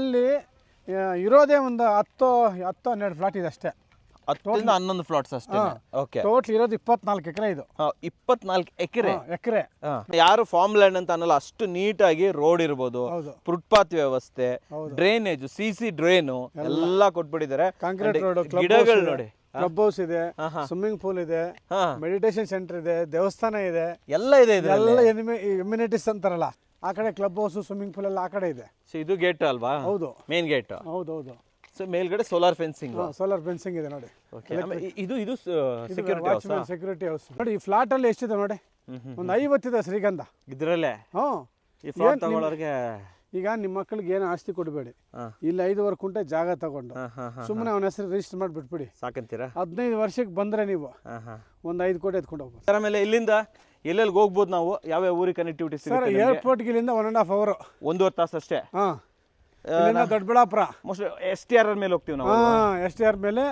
ಅಲ್ಲಿ ಇರೋದೇ ಒಂದು 10-12 ಫ್ಲಾಟ್ ಇದೆ ಅಷ್ಟೇ. 10-11 ಫ್ಲಾಟ್ಸ್ ಅಷ್ಟೇ. ಓಕೆ, ಟೋಟಲ್ ಇರೋದು 24 ಎಕರೆ. ಇದು 24 ಎಕರೆ. ಯಾರು ಫಾರ್ಮ್ ಲ್ಯಾಂಡ್ ಅಂತ ಅನ್ನಲ್ಲ, ಅಷ್ಟು ನೀಟಾಗಿ ರೋಡ್ ಇರ್ಬೋದು, ಫುಟ್ಪಾತ್ ವ್ಯವಸ್ಥೆ, ಡ್ರೈನೇಜ್, ಸಿಸಿ ಡ್ರೈನು ಎಲ್ಲ ಕೊಟ್ಬಿಟ್ಟಿದ್ದಾರೆ. ಕಾಂಕ್ರೀಟ್ ರೋಡ್, ಗಿಡಗಳು ನೋಡಿ, ಕ್ಲಬ್ ಹೌಸ್ ಇದೆ, ಸ್ವಿಮ್ಮಿಂಗ್ ಪೂಲ್ ಇದೆ, ಮೆಡಿಟೇಷನ್ ಸೆಂಟರ್ ಇದೆ, ದೇವಸ್ಥಾನ ಇದೆ, ಎಲ್ಲ ಇದೆ. ಎಲ್ಲ ಎಮ್ಯುನಿಟೀಸ್ ಅಂತಾರಲ್ಲ, ಆ ಕಡೆ ಕ್ಲಬ್ ಹೌಸ್, ಸ್ವಿಮ್ಮಿಂಗ್ ಪೂಲ್ ಎಲ್ಲ ಆ ಕಡೆ ಇದೆ. ಇದು ಗೇಟ್ ಅಲ್ವಾ? ಹೌದು, ಮೇನ್ ಗೇಟ್. ಹೌದೌದು. ಸೊ ಮೇಲ್ಗಡೆ ಸೋಲಾರ್ ಫೆನ್ಸಿಂಗ್ ಇದೆ ನೋಡಿ. ಇದು ಸೆಕ್ಯೂರಿಟಿ ಹೌಸ್ ನೋಡಿ. ಈ ಫ್ಲಾಟ್ ಅಲ್ಲಿ ಎಷ್ಟಿದೆ ನೋಡಿ, ಒಂದು 50 ಇದೆ ಶ್ರೀಗಂಧ ಇದ್ರಲ್ಲೇ. ಈ ಫ್ಲಾಟ್ ತಗೊಳ್ಳೋರಿಗೆ ಈಗ ನಿಮ್ಮ ಮಕ್ಕಳಿಗೆ ಏನು ಆಸ್ತಿ ಕೊಡಬೇಡಿ, ಇಲ್ಲಿ 5 ಕುಂಟೆ ಜಾಗ ತಗೊಂಡು ಸುಮ್ಮನೆ ಅವನ ಹೆಸರು ರಿಜಿಸ್ಟರ್ ಮಾಡಿ ಬಿಟ್ಬಿಡಿ, ಸಾಕಂತೀರಾ? 15 ವರ್ಷಕ್ಕೆ ಬಂದ್ರೆ ನೀವು ಒಂದು 5 ಕೋಟಿ ಎತ್ಕೊಂಡು ಹೋಗ್ಬೋದು. ಸರ್, ಆಮೇಲೆ ಇಲ್ಲಿಂದ ಎಲ್ಲೆಲ್ಲಿ ಹೋಗ್ಬೋದು ನಾವು? ಯಾವ್ಯಾವ ಊರಿಗೆ ಕನೆಕ್ಟಿವಿಟಿ ಸಿಗುತ್ತೆ? ಸರ್, ಏರ್ಪೋರ್ಟ್ಗೆ ಇಲ್ಲಿಂದ 1.5 hour, 1.5 ತಾಸು ಅಷ್ಟೇ. ದೊಡ್ಡಬಳ್ಳಾಪುರ ಮೋಸ್ಟ್ಲಿ STR ಮೇಲೆ ಹೋಗ್ತೀವಿ ನಾವು. STR ಮೇಲೆ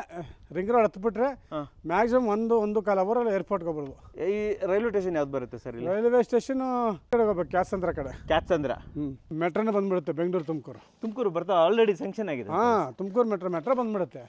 ರಿಂಗ್ ರೋಡ್ ಹತ್ಬಿಟ್ರೆ ಮ್ಯಾಕ್ಸಿಮಮ್ 1.25 hour ಏರ್ಪೋರ್ಟ್ಗೆ ಹೋಗ್ಬೋದು. ಈ ರೈಲ್ವೆ ಸ್ಟೇಷನ್ ಯಾವ್ದು ಬರುತ್ತೆ ಸರ್? ರೈಲ್ವೆ ಸ್ಟೇಷನ್ ಹೋಗ್ಬೇಕು, ಕ್ಯಾತ್ಸಂದ್ರ ಕಡೆ. ಕ್ಯಾತ್ಸಂದ್ರ ಮೆಟ್ರೋನೇ ಬಂದ್ಬಿಡುತ್ತೆ. ಬೆಂಗಳೂರು ತುಮಕೂರು ಬರ್ತಾ ಆಲ್ರೆಡಿ ಸ್ಯಾಂಕ್ಷನ್ ಆಗಿದೆ. ತುಮಕೂರು ಮೆಟ್ರೋ ಬಂದ್ಬಿಡುತ್ತೆ.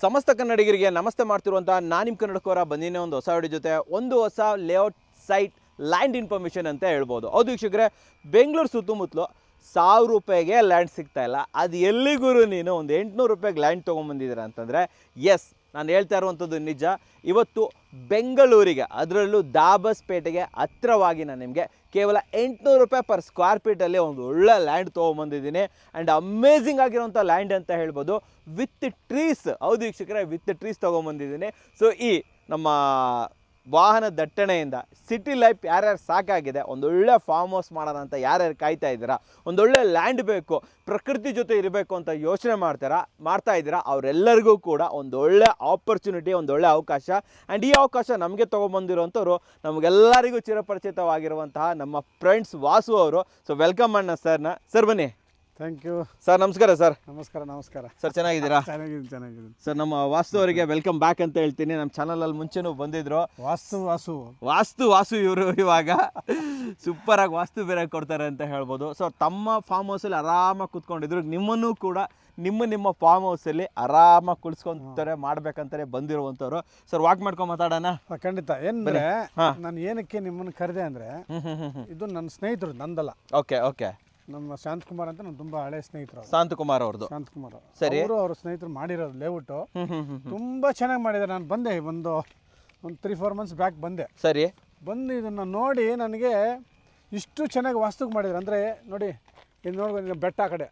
ಸಮಸ್ತ ಕನ್ನಡಿಗರಿಗೆ ನಮಸ್ತೆ ಮಾಡ್ತಿರುವಂತಹ ನಾನು ನಿಮ್ಮ ಕನ್ನಡಕೋರ ಬಂದಿನೇ ಒಂದು ಹೊಸ ವಿಡಿಯೋ ಜೊತೆ, ಒಂದು ಹೊಸ ಲೇಔಟ್ ಸೈಟ್ ಲ್ಯಾಂಡ್ ಇನ್ಫಾರ್ಮೇಷನ್ ಅಂತ ಹೇಳ್ಬೋದು. ಹೌದು ವೀಕ್ಷಕರೇ, ಬೆಂಗಳೂರು ಸುತ್ತಮುತ್ತಲು 1000 ರೂಪಾಯಿಗೆ ಲ್ಯಾಂಡ್ ಸಿಗ್ತಾ ಇಲ್ಲ. ಅದು ಎಲ್ಲಿಗೂ ನೀನು ಒಂದು 800 ರೂಪಾಯಿಗೆ ಲ್ಯಾಂಡ್ ತೊಗೊಂಬಂದಿದ್ದೀರಾ ಅಂತಂದರೆ ಎಸ್, ನಾನು ಹೇಳ್ತಾ ಇರುವಂಥದ್ದು ನಿಜ. ಇವತ್ತು ಬೆಂಗಳೂರಿಗೆ, ಅದರಲ್ಲೂ ದಾಬಸ್ಪೇಟೆಗೆ ಹತ್ತಿರವಾಗಿ ನಾನು ನಿಮಗೆ ಕೇವಲ 800 ರೂಪಾಯಿ ಪರ್ ಸ್ಕ್ವೇರ್ ಫೀಟಲ್ಲಿ ಒಂದು ಒಳ್ಳೆ ಲ್ಯಾಂಡ್ ತೊಗೊಂಬಂದಿದ್ದೀನಿ. ಆ್ಯಂಡ್ ಅಮೇಝಿಂಗ್ ಆಗಿರೋಂಥ ಲ್ಯಾಂಡ್ ಅಂತ ಹೇಳ್ಬೋದು, ವಿತ್ ಟ್ರೀಸ್. ಹೌದು ವೀಕ್ಷಕರೇ, ವಿತ್ ಟ್ರೀಸ್ ತೊಗೊಂಬಂದಿದ್ದೀನಿ. ಸೊ ಈ ನಮ್ಮ ವಾಹನ ದಟ್ಟಣೆಯಿಂದ ಸಿಟಿ ಲೈಫ್ ಯಾರ್ಯಾರು ಸಾಕಾಗಿದೆ, ಒಂದೊಳ್ಳೆ ಫಾರ್ಮ್ ಹೌಸ್ ಮಾಡೋಣ ಅಂತ ಯಾರ್ಯಾರು ಕಾಯ್ತಾ ಇದ್ದೀರಾ, ಒಂದೊಳ್ಳೆ ಲ್ಯಾಂಡ್ ಬೇಕು, ಪ್ರಕೃತಿ ಜೊತೆ ಇರಬೇಕು ಅಂತ ಯೋಚನೆ ಮಾಡ್ತಾ ಇದ್ದೀರಾ, ಅವರೆಲ್ಲರಿಗೂ ಕೂಡ ಒಂದೊಳ್ಳೆ ಆಪರ್ಚುನಿಟಿ, ಒಂದೊಳ್ಳೆ ಅವಕಾಶ. ಆ್ಯಂಡ್ ಈ ಅವಕಾಶ ನಮಗೆ ತೊಗೊಂಬಂದಿರೋಂಥವ್ರು ನಮಗೆಲ್ಲರಿಗೂ ಚಿರಪರಿಚಿತವಾಗಿರುವಂತಹ ನಮ್ಮ ಫ್ರೆಂಡ್ಸ್ ವಾಸು ಅವರು. ಸೊ ವೆಲ್ಕಮ್ ಅಣ್ಣ ಸರ್ನ. ಸರ್ ಬನ್ನಿ. Thank you sir. ನಮಸ್ಕಾರ ಸರ್. ನಮಸ್ಕಾರ ಸರ್, ಚೆನ್ನಾಗಿದ್ದೀರಾ? ಚೆನ್ನಾಗಿದೆ ಸರ್. ನಮ್ಮ ವಾಸ್ತು ಅವರಿಗೆ ವೆಲ್ಕಮ್ ಬ್ಯಾಕ್ ಅಂತ ಹೇಳ್ತೀನಿ. ನಮ್ಮ ಚಾನಲಲ್ಲಿ ಮುಂಚೆನೂ ಬಂದಿದ್ರು. ವಾಸ್ತು ಇವರು ಇವಾಗ ಸೂಪರ್ ಆಗಿ ವಾಸ್ತು ಬೇರೆ ಕೊಡ್ತಾರೆ ಅಂತ ಹೇಳ್ಬೋದು. ಸೊ ತಮ್ಮ ಫಾರ್ಮ್ ಹೌಸಲ್ಲಿ ಆರಾಮಾಗಿ ಕೂತ್ಕೊಂಡಿದ್ರು. ನಿಮ್ಮನ್ನು ಕೂಡ ನಿಮ್ಮ ಫಾರ್ಮ್ ಹೌಸಲ್ಲಿ ಆರಾಮಾಗಿ ಕುಳಿಸ್ಕೊಂತಾರೆ ಮಾಡ್ಬೇಕಂತಾರೆ ಬಂದಿರುವಂಥವ್ರು. ಸರ್, ವಾಕ್ ಮಾಡ್ಕೊಂಡು ಮಾತಾಡೋಣ? ಖಂಡಿತ. ಏನಂದ್ರೆ, ನಾನು ಏನಕ್ಕೆ ನಿಮ್ಮನ್ನು ಕರೆದೆ ಅಂದರೆ, ಇದು ನನ್ನ ಸ್ನೇಹಿತರು, ನಂದಲ್ಲ. ಓಕೆ. ನಮ್ಮ ಶಾಂತಕುಮಾರ್ ಅಂತ ನಮ್ಮ ತುಂಬಾ ಹಳೆ ಸ್ನೇಹಿತರು. ಶಾಂತಕುಮಾರ್ ಸರಿ. ಅವ್ರ ಸ್ನೇಹಿತರು ಮಾಡಿರೋದು ಲೇಔಟ್ ತುಂಬಾ ಚೆನ್ನಾಗಿ ಮಾಡಿದ್ದಾರೆ. ನಾನು ಬಂದೆ ಒಂದು 3-4 months ಬ್ಯಾಕ್ ಬಂದೆ. ಸರಿ. ಬಂದು ಇದನ್ನ ನೋಡಿ ನನಗೆ ಇಷ್ಟು ಚೆನ್ನಾಗಿ ವಾಸ್ತುಕ್ ಮಾಡಿದ್ರು ಅಂದ್ರೆ, ನೋಡಿ ಇದು ನೋಡಿ, ಬೆಟ್ಟ ಆ ಕಡೆ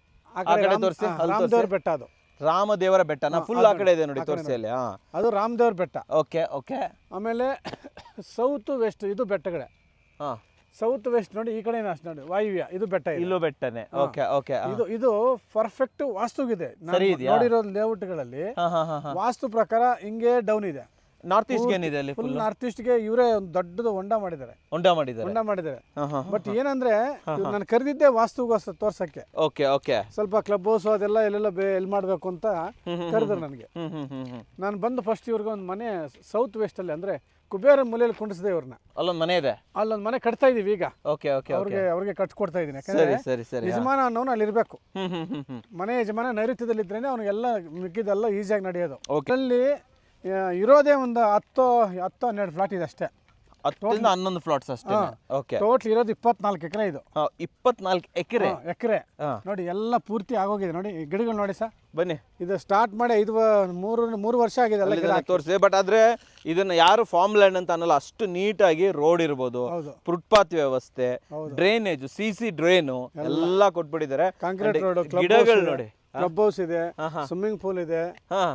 ರಾಮದೇವ್ರ ಬೆಟ್ಟ. ಅದು ರಾಮದೇವರ ಬೆಟ್ಟನ ಫುಲ್ ಆ ಕಡೆ ಇದೆ ನೋಡಿ, ತೋರಿಸಿ ಅಲ್ಲಿ. ಅದು ರಾಮದೇವ್ರ ಬೆಟ್ಟ. ಓಕೆ. ಆಮೇಲೆ ಸೌತ್ ವೆಸ್ಟ್ ಇದು ಬೆಟ್ಟಗಳೇ. ಸೌತ್ ವೆಸ್ಟ್ ನೋಡಿ, ಈ ಕಡೆ ನೋಡಿ ವಾಯುವ್ಯ, ಇದು ಬೆಟ್ಟ. ಇಲ್ಲೂ ಬೆಟ್ಟನೆ. ಓಕೆ. ಇದು ಪರ್ಫೆಕ್ಟ್ ವಾಸ್ತುಗಿದೆ. ನೋಡಿರೋ ಲೇಔಟ್ಗಳಲ್ಲಿ ವಾಸ್ತು ಪ್ರಕಾರ ಹಿಂಗೆ ಡೌನ್ ಇದೆ. ನಾರ್ತ್ ಈಸ್ಟ್ ಏನಿದೆ ಅಲ್ಲಿ ಫುಲ್ ನಾರ್ತ್ ಈಸ್ಟ್ಗೆ ಇವರೇ ಒಂದು ದೊಡ್ಡದು ಹೊಂಡ ಮಾಡಿದ್ದಾರೆ. ಹೊಂಡ ಮಾಡಿದ್ದಾರೆ. ಬಟ್ ಏನಂದ್ರೆ ನಾನು ಕರೆದಿದ್ದೆ ವಾಸ್ತುಗೋಸ್ಕರ ತೋರ್ಸಕ್ಕೆ. Okay okay. ಸ್ವಲ್ಪ ಕ್ಲಬ್ ಹೌಸ್ ಅದೆಲ್ಲ ಎಲ್ಲೆಲ್ಲ ಎಲ್ಲಿ ಮಾಡ್ಬೇಕು ಅಂತ ಕರೆದ್ರು ನನಗೆ. ನಾನು ಬಂದು ಫಸ್ಟ್ ಇವ್ರಿಗೆ ಒಂದು ಮನೆ ಸೌತ್ ವೆಸ್ಟ್ ಅಲ್ಲಿ ಅಂದ್ರೆ ಕುಬೇರ ಮೂಲೆಯಲ್ಲಿ ಕುಂಡಿಸಿದೆ ಇವ್ರನ್ನ. ಅಲ್ಲೊಂದು ಮನೆ ಇದೆ, ಅಲ್ಲೊಂದು ಮನೆ ಕಟ್ತಾ ಇದೀವಿ ಈಗ. Okay okay. ಅವ್ರಿಗೆ ಕಟ್ಕೊಡ್ತಾ ಇದೀನಿ. ಯಾಕಂದ್ರೆ ಸರಿ ಸರಿ. ಯಜಮಾನ ಅನ್ನೋನು ಅಲ್ಲಿ ಇರ್ಬೇಕು. ಮನೆ ಯಜಮಾನ ನೈಋತ್ಯದಲ್ಲಿ ಇದ್ರೇನೆ ಅವ್ನಿಗೆಲ್ಲ ಮಿಕ್ಕಿದೆಲ್ಲ ಈಸಿಯಾಗಿ ನಡೆಯೋದು. ಅಲ್ಲಿ ಇರೋದೇ ಒಂದು 10-12 ಫ್ಲಾಟ್ ಇದೆ ಅಷ್ಟೇ. 10-11 ಫ್ಲಾಟ್ಸ್ ಅಷ್ಟೇ. ಓಕೆ. ಟೋಟಲ್ ಇರೋದು 24 ಎಕರೆ ಇದು. 24 ಎಕರೆ. ನೋಡಿ ಎಲ್ಲ ಪೂರ್ತಿ ಆಗೋಗಿದೆ. ನೋಡಿ ಈ ಗಿಡಗಳು ನೋಡಿ ಸರ್, ಬನ್ನಿ. ಇದು ಸ್ಟಾರ್ಟ್ ಮಾಡಿ 3 ವರ್ಷ ಆಗಿದೆ ಎಲ್ಲ ಗಿಡ ತೋರಿಸಿದೆ. ಬಟ್ ಆದ್ರೆ ಇದನ್ನ ಯಾರು ಫಾರ್ಮ್ ಲ್ಯಾಂಡ್ ಅಂತ ಅನ್ನಲ್ಲ, ಅಷ್ಟು ನೀಟಾಗಿ ರೋಡ್ ಇರ್ಬೋದು, ಫುಟ್ಪಾತ್ ವ್ಯವಸ್ಥೆ, ಡ್ರೈನೇಜ್, CC ಡ್ರೈನು ಎಲ್ಲ ಕೊಟ್ಬಿಟ್ಟಿದ್ದಾರೆ. ಕಾಂಕ್ರೀಟ್ ರೋಡ್, ಗಿಡಗಳು ನೋಡಿ, ಕ್ಲಬ್ ಹೌಸ್ ಇದೆ, ಸ್ವಿಮ್ಮಿಂಗ್ ಪೂಲ್ ಇದೆ,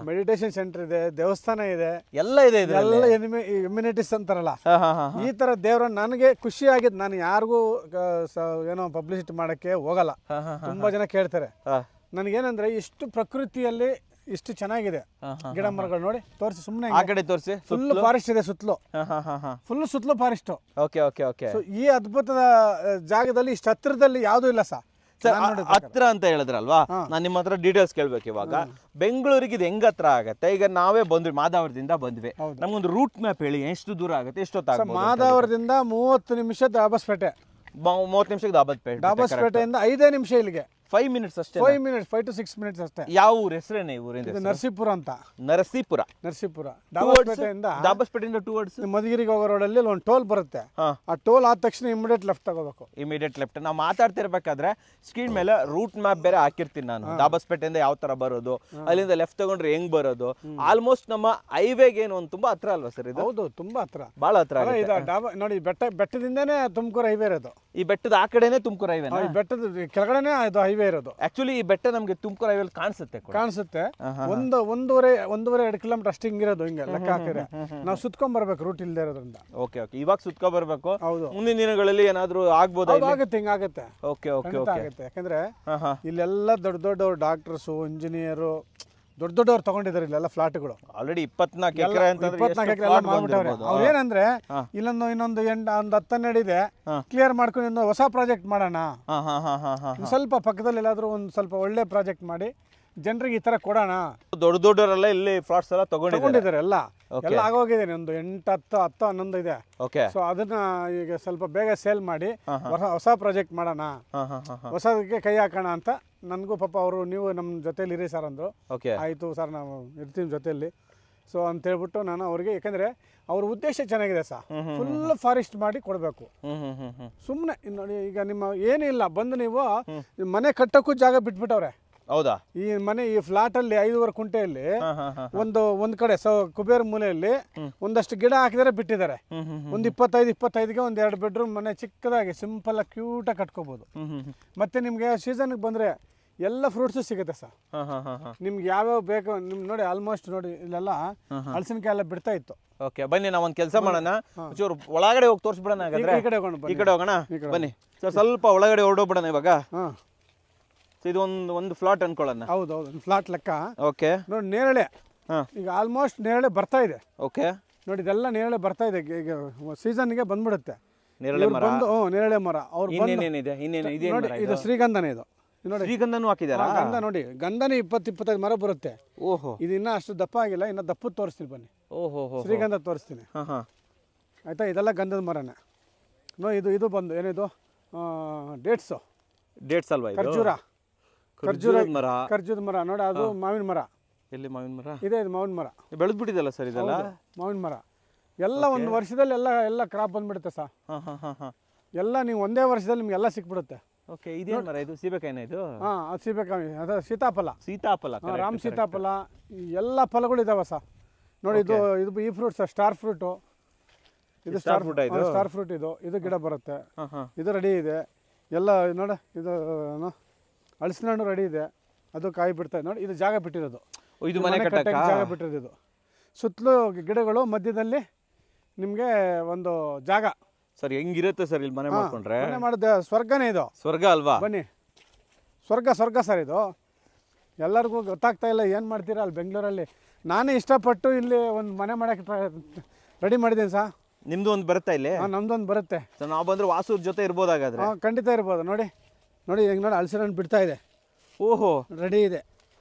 ಮೆಡಿಟೇಷನ್ ಸೆಂಟರ್ ಇದೆ, ದೇವಸ್ಥಾನ ಇದೆ, ಎಲ್ಲ ಇದೆ. ಎಲ್ಲ ಇಮ್ಯುನಿಟೀಸ್ ಅಂತಾರಲ್ಲ, ಈ ತರ ದೇವ್ರನ್ನ ನನಗೆ ಖುಷಿ ಆಗಿದ್. ನಾನು ಯಾರಿಗೂ ಏನೋ ಪಬ್ಲಿಸಿಟಿ ಮಾಡಕ್ಕೆ ಹೋಗಲ್ಲ. ತುಂಬಾ ಜನ ಕೇಳ್ತಾರೆ. ನನಗೇನಂದ್ರೆ ಇಷ್ಟು ಪ್ರಕೃತಿಯಲ್ಲಿ ಇಷ್ಟು ಚೆನ್ನಾಗಿದೆ ಗಿಡ ಮರಗಳು ನೋಡಿ ತೋರಿಸಿ. ಸುಮ್ಮನೆ ಆ ಕಡೆ ತೋರಿಸಿ. ಫುಲ್ ಫಾರೆಸ್ಟ್ ಇದೆ ಸುತ್ತಲೂ, ಫುಲ್ ಸುತ್ತಲೂ ಫಾರೆಸ್ಟ್. Okay okay okay. ಈ ಅದ್ಭುತದ ಜಾಗದಲ್ಲಿ ಇಷ್ಟು ಹತ್ತಿರದಲ್ಲಿ ಯಾವುದೂ ಇಲ್ಲ ಸರ್. ಹತ್ರ ಅಂತ ಹೇಳಿದ್ರಲ್ವಾ, ನಾನು ನಿಮ್ಮ ಹತ್ರ ಡೀಟೇಲ್ಸ್ ಕೇಳ್ಬೇಕು ಇವಾಗ. ಬೆಂಗಳೂರಿಗೆ ಇದು ಹೆಂಗ್ ಹತ್ರ ಆಗತ್ತೆ? ಈಗ ನಾವೇ ಬಂದ್ವಿ, ಮಾದಾವರದಿಂದ ಬಂದ್ವಿ, ನಮ್ಗೊಂದು ರೂಟ್ ಮ್ಯಾಪ್ ಹೇಳಿ, ಎಷ್ಟು ದೂರ ಆಗುತ್ತೆ, ಎಷ್ಟೊತ್ತಾಗುತ್ತೆ? ಮಾದಾವರದಿಂದ 30 ನಿಮಿಷ ದಾಬಸ್ಪೇಟೆ. 30 ನಿಮಿಷಕ್ಕೆ ದಾಬಸ್ಪೇಟೆಯಿಂದ 5 ನಿಮಿಷ ಇಲ್ಲಿಗೆ. 5 ಮಿನಿಟ್ಸ್ ಅಷ್ಟೇ. 5 to 6 ಮಿನಿಟ್ಸ್ ಅಷ್ಟೇ. ಯಾವ ಊರು ಹೆಸರೇನೆ? ಈ ಊರಿಂದ ನರಸೀಪುರ ಅಂತ. ನರಸೀಪುರ. ದಾಬಸ್ಪೇಟೆಯಿಂದ ಟುವರ್ಡ್ಸ್ ಮಧುಗಿರಿಗೆ ಹೋಗೋ ರೋಡಲ್ಲಿ ಒಂದು ಟೋಲ್ ಬರುತ್ತೆ. ಆ ಟೋಲ್ ಆದ ತಕ್ಷಣ ಇಮಿಡಿಯೇಟ್ ಲೆಫ್ಟ್ ತಗೋಬೇಕು. Immediate left. ನಾವು ಮಾತಾಡ್ತಿರ್ಬೇಕಾದ್ರೆ ಸ್ಕ್ರೀನ್ ಮೇಲೆ ರೂಟ್ ಮ್ಯಾಪ್ ಬೇರೆ ಹಾಕಿರ್ತೀನಿ ನಾನು. ದಾಬಸ್ಪೇಟೆಯಿಂದ ಯಾವ ತರ ಬರೋದು, ಅಲ್ಲಿಂದ ಲೆಫ್ಟ್ ತಗೊಂಡ್ರೆ ಹೆಂಗ್ ಬರೋದು. ಆಲ್ಮೋಸ್ಟ್ ನಮ್ಮ ಹೈವೇಗೆ ಏನು ಒಂದು ತುಂಬಾ ಹತ್ರ ಅಲ್ವಾ ಸರ್ ಇದು? ಹೌದು, ತುಂಬಾ ಹತ್ರ, ಬಹಳ ಹತ್ರ. ನೋಡಿ ಬೆಟ್ಟದಿಂದಾನೇ ತುಮಕೂರು ಹೈವೇ ಇರೋದು. ಈ ಬೆಟ್ಟದ ಆ ಕಡೆನೆ ತುಮಕೂರು ಹೈವೇ, ಬೆಟ್ಟದ ಕೆಳಗಡೆನೆ ಇದು ಹೈವೇ ಇರೋದು. ಆಕ್ಚುಲಿ ಈ ಬೆಟ್ಟ ನಮ್ಗೆ ತುಮಕೂರು ಹೈವೇ ಕಾಣಿಸುತ್ತೆ. 1.5-2 ಕಿಲೋಮೀಟರ್ ಅಷ್ಟು ಹಿಂಗಿರೋದು. ಹಿಂಗೆ ಲೆಕ್ಕ ಹಾಕಿದ್ರೆ ನಾವು ಸುತ್ಕೊಂಡ್ ಬರ್ಬೇಕು, ರೂಟ್ ಇಲ್ಲದೆ ಇರೋದ್ರಿಂದ. Okay okay. ಇವಾಗ ಸುತ್ಕೊಂಡ್ ಬರ್ಬೇಕು. ಹೌದು. ಮುಂದಿನ ದಿನಗಳಲ್ಲಿ ಏನಾದ್ರು ಆಗ್ಬೋದಾ? ಆಗುತ್ತೆ, ಹಿಂಗಾಗುತ್ತೆ. ಓಕೆ ಓಕೆ ಆಗುತ್ತೆ. ಯಾಕಂದ್ರೆ ಇಲ್ಲೆಲ್ಲ ದೊಡ್ಡ ಡಾಕ್ಟರ್ಸು, ಇಂಜಿನಿಯರು, ದೊಡ್ಡವ್ರು ತಗೊಂಡಿದ್ದಾರೆ ಇಲ್ಲೆಲ್ಲ ಫ್ಲಾಟ್ಗಳು. ಆಲ್ರೆಡಿ 24 ಎಕರೆ ಎಲ್ಲ ಮಾಡ್ಬಿಟ್ಟವ್ರೆ. ಅವ್ರು ಏನಂದ್ರೆ ಇನ್ನೊಂದು 10-12 ಇದೆ, ಕ್ಲಿಯರ್ ಮಾಡ್ಕೊಂಡು ಇನ್ನೊಂದು ಹೊಸ ಪ್ರಾಜೆಕ್ಟ್ ಮಾಡೋಣ, ಸ್ವಲ್ಪ ಪಕ್ಕದಲ್ಲಿ ಎಲ್ಲಾದ್ರೂ ಒಂದು ಸ್ವಲ್ಪ ಒಳ್ಳೆ ಪ್ರಾಜೆಕ್ಟ್ ಮಾಡಿ ಜನರಿಗೆ ಈ ತರ ಕೊಡೋಣ. ದೊಡ್ಡವರೆಲ್ಲ ಇಲ್ಲಿ ಫ್ಲಾಟ್ಸ್ ಎಲ್ಲ ತಗೊಂಡಿದ್ದಾರೆ. ಎಲ್ಲ ಆಗೋಗಿದೆ. ಒಂದು 8-10-11 ಇದೆ. ಸೊ ಅದನ್ನ ಈಗ ಸ್ವಲ್ಪ ಬೇಗ ಸೇಲ್ ಮಾಡಿ ಹೊಸ ಪ್ರಾಜೆಕ್ಟ್ ಮಾಡೋಣ, ಹೊಸದಕ್ಕೆ ಕೈ ಹಾಕೋಣ ಅಂತ. ನನಗೂ ಪಾಪ ಅವರು, ನೀವು ನಮ್ಮ ಜೊತೆಲಿ ಇರಿ ಸರ್ ಅಂದ್ರು. ಆಯ್ತು ಸರ್, ನಾವು ಇರ್ತೀವಿ ಜೊತೆಯಲ್ಲಿ. ಸೊ ಅಂತ ಹೇಳ್ಬಿಟ್ಟು ನಾನು ಅವ್ರಿಗೆ, ಯಾಕಂದ್ರೆ ಅವ್ರ ಉದ್ದೇಶ ಚೆನ್ನಾಗಿದೆ ಸರ್, ಫುಲ್ ಫಾರೆಸ್ಟ್ ಮಾಡಿ ಕೊಡಬೇಕು. ಸುಮ್ಮನೆ ನೋಡಿ, ಈಗ ನಿಮ್ಮ ಏನಿಲ್ಲ, ಬಂದು ನೀವು ಮನೆ ಕಟ್ಟಕ್ಕೂ ಜಾಗ ಬಿಟ್ಬಿಟ್ಟವ್ರೆ. ಹೌದಾ? ಈ ಮನೆ, ಈ ಫ್ಲಾಟ್ ಅಲ್ಲಿ 5.5 ಕುಂಟೆಯಲ್ಲಿ ಒಂದ್ ಕಡೆ ಕುಬೇರ ಮೂಲೆಯಲ್ಲಿ ಒಂದಷ್ಟು ಗಿಡ ಹಾಕಿದರೆ ಬಿಟ್ಟಿದ್ದಾರೆ. ಒಂದು 25-25ಗೆ ಒಂದು 2 ಬೆಡ್ರೂಮ್ ಮನೆ, ಚಿಕ್ಕದಾಗಿ ಸಿಂಪಲ್ ಆಗಿ ಕ್ಯೂಟ್ ಆಗಿ ಕಟ್ಕೋಬಹುದು. ಮತ್ತೆ ನಿಮ್ಗೆ ಸೀಸನ್ ಬಂದ್ರೆ ಎಲ್ಲ ಫ್ರೂಟ್ಸ್ ಸಿಗುತ್ತೆ ಸರ್. ನಿಮ್ಗೆ ಯಾವ್ಯಾವ ಬೇಕು ನಿಮ್ಗೆ ನೋಡಿ. ಆಲ್ಮೋಸ್ಟ್ ನೋಡಿ ಇಲ್ಲೆಲ್ಲ ಹಲಸಿನಕಾಯಿ ಎಲ್ಲ ಬಿಡ್ತಾ ಇತ್ತು. ಓಕೆ, ಬನ್ನಿ ನಾವು ಒಂದು ಕೆಲಸ ಮಾಡೋಣ, ಒಳಗಡೆ ಹೋಗಿ ತೋರಿಸ್ಬಿಡೋಣ. ಈ ಕಡೆ ಹೋಗೋಣ, ಬನ್ನಿ ಸರ್. ಸ್ವಲ್ಪ ಒಳಗಡೆ ಹೊರಡೋಗ್ಬಿಡೋಣ ಇವಾಗ. ಇದು ಒಂದು ಫ್ಲಾಟ್ ಅನ್ಕೊಳ್ಳೋಣ. ಹೌದು, ಫ್ಲಾಟ್ ಲೆಕ್ಕ. ಓಕೆ, ನೋಡಿ ನೇರಳೆ ಈಗ ಆಲ್ಮೋಸ್ಟ್ ನೇರಳೆ ಬರ್ತಾ ಇದೆ. ಓಕೆ, ನೋಡಿ ಇದೆಲ್ಲ ನೇರಳೆ ಬರ್ತಾ ಇದೆ. ಈಗ ಸೀಸನ್ಗೆ ಬಂದ್ಬಿಡುತ್ತೆ ನೇರಳೆ ಮರ. ನೇರಳೆ ಮರ. ಅವ್ರು ಇದು ಶ್ರೀಗಂಧನೇ. ಇದು ನೋಡಿ, ಶ್ರೀಗಂಧನೂ ಹಾಕಿದಾರಾ? ಗಂಧ ನೋಡಿ, ಗಂಧನೇ 20-25 ಮರ ಬರುತ್ತೆ. ಓಹೋ, ಇದು ಇನ್ನ ಅಷ್ಟು ದಪ್ಪ ಆಗಿಲ್ಲ. ಇನ್ನ ದಪ್ಪದ ತೋರಿಸ್ತೀನಿ ಬನ್ನಿ. ಓಹೋ, ಶ್ರೀಗಂಧ ತೋರಿಸ್ತೀನಿ. ಆಯ್ತಾ? ಇದೆಲ್ಲ ಗಂಧದ ಮರನೇ. ಇದು ಬಂದು ಏನಿದು, ಡೇಟ್ಸ್ ಅಲ್ವಾ? ಖರ್ಜೂರದ ಮರ ನೋಡಿ. ಅದು ಮಾವಿನ ಮರ. ಎಲ್ಲಿ ಮಾವಿನ ಮರ ಇದೆ? ಇದು ಮಾವಿನ ಮರ ಬೆಳೆದ್ಬಿಟ್ಟಿದಲ್ಲ ಸರ್. ಇದೆಲ್ಲ ಮಾವಿನ ಮರ. ಎಲ್ಲ ಒಂದು ವರ್ಷದಲ್ಲಿ ಎಲ್ಲ ಕ್ರಾಪ್ ಬಂದ್ಬಿಡುತ್ತೆ ಸರ್. ಎಲ್ಲ ನೀವು ಒಂದೇ ವರ್ಷದಲ್ಲಿ ನಿಮ್ಗೆ ಎಲ್ಲ ಸಿಕ್ಬಿಡುತ್ತೆ. ಓಕೆ, ಇದೇನು ಮರ? ಇದು ಸೀಬೆಕಾಯಿನ? ಇದು ಅದು ಸೀಬೆಕಾಯಿ, ಅದು ಸೀತಾಫಲ, ರಾಮ್ ಸೀತಾಫಲ. ಎಲ್ಲ ಫಲಗಳು ಇದಾವೆ ಸರ್. ನೋಡಿ, ಇದು ಈ ಫ್ರೂಟ್ಸ್ ಸ್ಟಾರ್ ಫ್ರೂಟು. ಇದು ಸ್ಟಾರ್ ಫ್ರೂಟ್. ಇದು ಗಿಡ ಬರುತ್ತೆ. ಇದು ರೆಡಿ ಇದೆ ಎಲ್ಲ. ನೋಡಿ, ಇದು ಹಲಸಿನ ಹಣ್ಣು ರೆಡಿ ಇದೆ. ಅದು ಕಾಯಿ ಬಿಡ್ತಾ ಇದೆ ನೋಡಿ. ಇದು ಜಾಗ ಬಿಟ್ಟಿರೋದು, ಇದು ಮನೆ ಕಟ್ಟಕ್ಕೆ ಜಾಗ ಬಿಟ್ಟಿರೋದು. ಇದು ಸುತ್ತಲೂ ಗಿಡಗಳು, ಮಧ್ಯದಲ್ಲಿ ನಿಮಗೆ ಒಂದು ಜಾಗ. ಸರ್ ಹೆಂಗಿರುತ್ತೆ ಸರ್ ಇಲ್ಲಿ ಮನೆ ಮಾಡ್ಕೊಂಡ್ರೆ? ಮನೆ ಮಾಡಿದೆ ಸ್ವರ್ಗನೇ ಇದು. ಸ್ವರ್ಗ ಅಲ್ವಾ? ಬನ್ನಿ, ಸ್ವರ್ಗ ಸರ್ ಇದು. ಎಲ್ಲರಿಗೂ ಗೊತ್ತಾಗ್ತಾ ಇಲ್ಲ ಏನು ಮಾಡ್ತೀರಾ ಅಲ್ಲಿ ಬೆಂಗಳೂರಲ್ಲಿ. ನಾನೇ ಇಷ್ಟಪಟ್ಟು ಇಲ್ಲಿ ಒಂದು ಮನೆ ಮಾಡೋಕ್ಕೆ ರೆಡಿ ಮಾಡಿದ್ದೀನಿ ಸರ್. ನಿಮ್ದು ಒಂದು ಬರುತ್ತಾ ಇಲ್ಲಿ? ನಮ್ದೊಂದು ಬರುತ್ತೆ. ಸೊ ನಾವು ಬಂದ್ರೆ ವಾಸೂರ್ ಜೊತೆ ಇರ್ಬೋದಾಗಾದ್ರೆ? ಹಾಂ ಖಂಡಿತ ಇರ್ಬೋದು. ನೋಡಿ ನೋಡಿ ಹೆಂಗೆ ನೋಡಿ ಹಲಸಿನ ಹಣ್ಣು ಬಿಡ್ತಾ ಇದೆ. ಓಹೋ ರೆಡಿ ಇದೆ.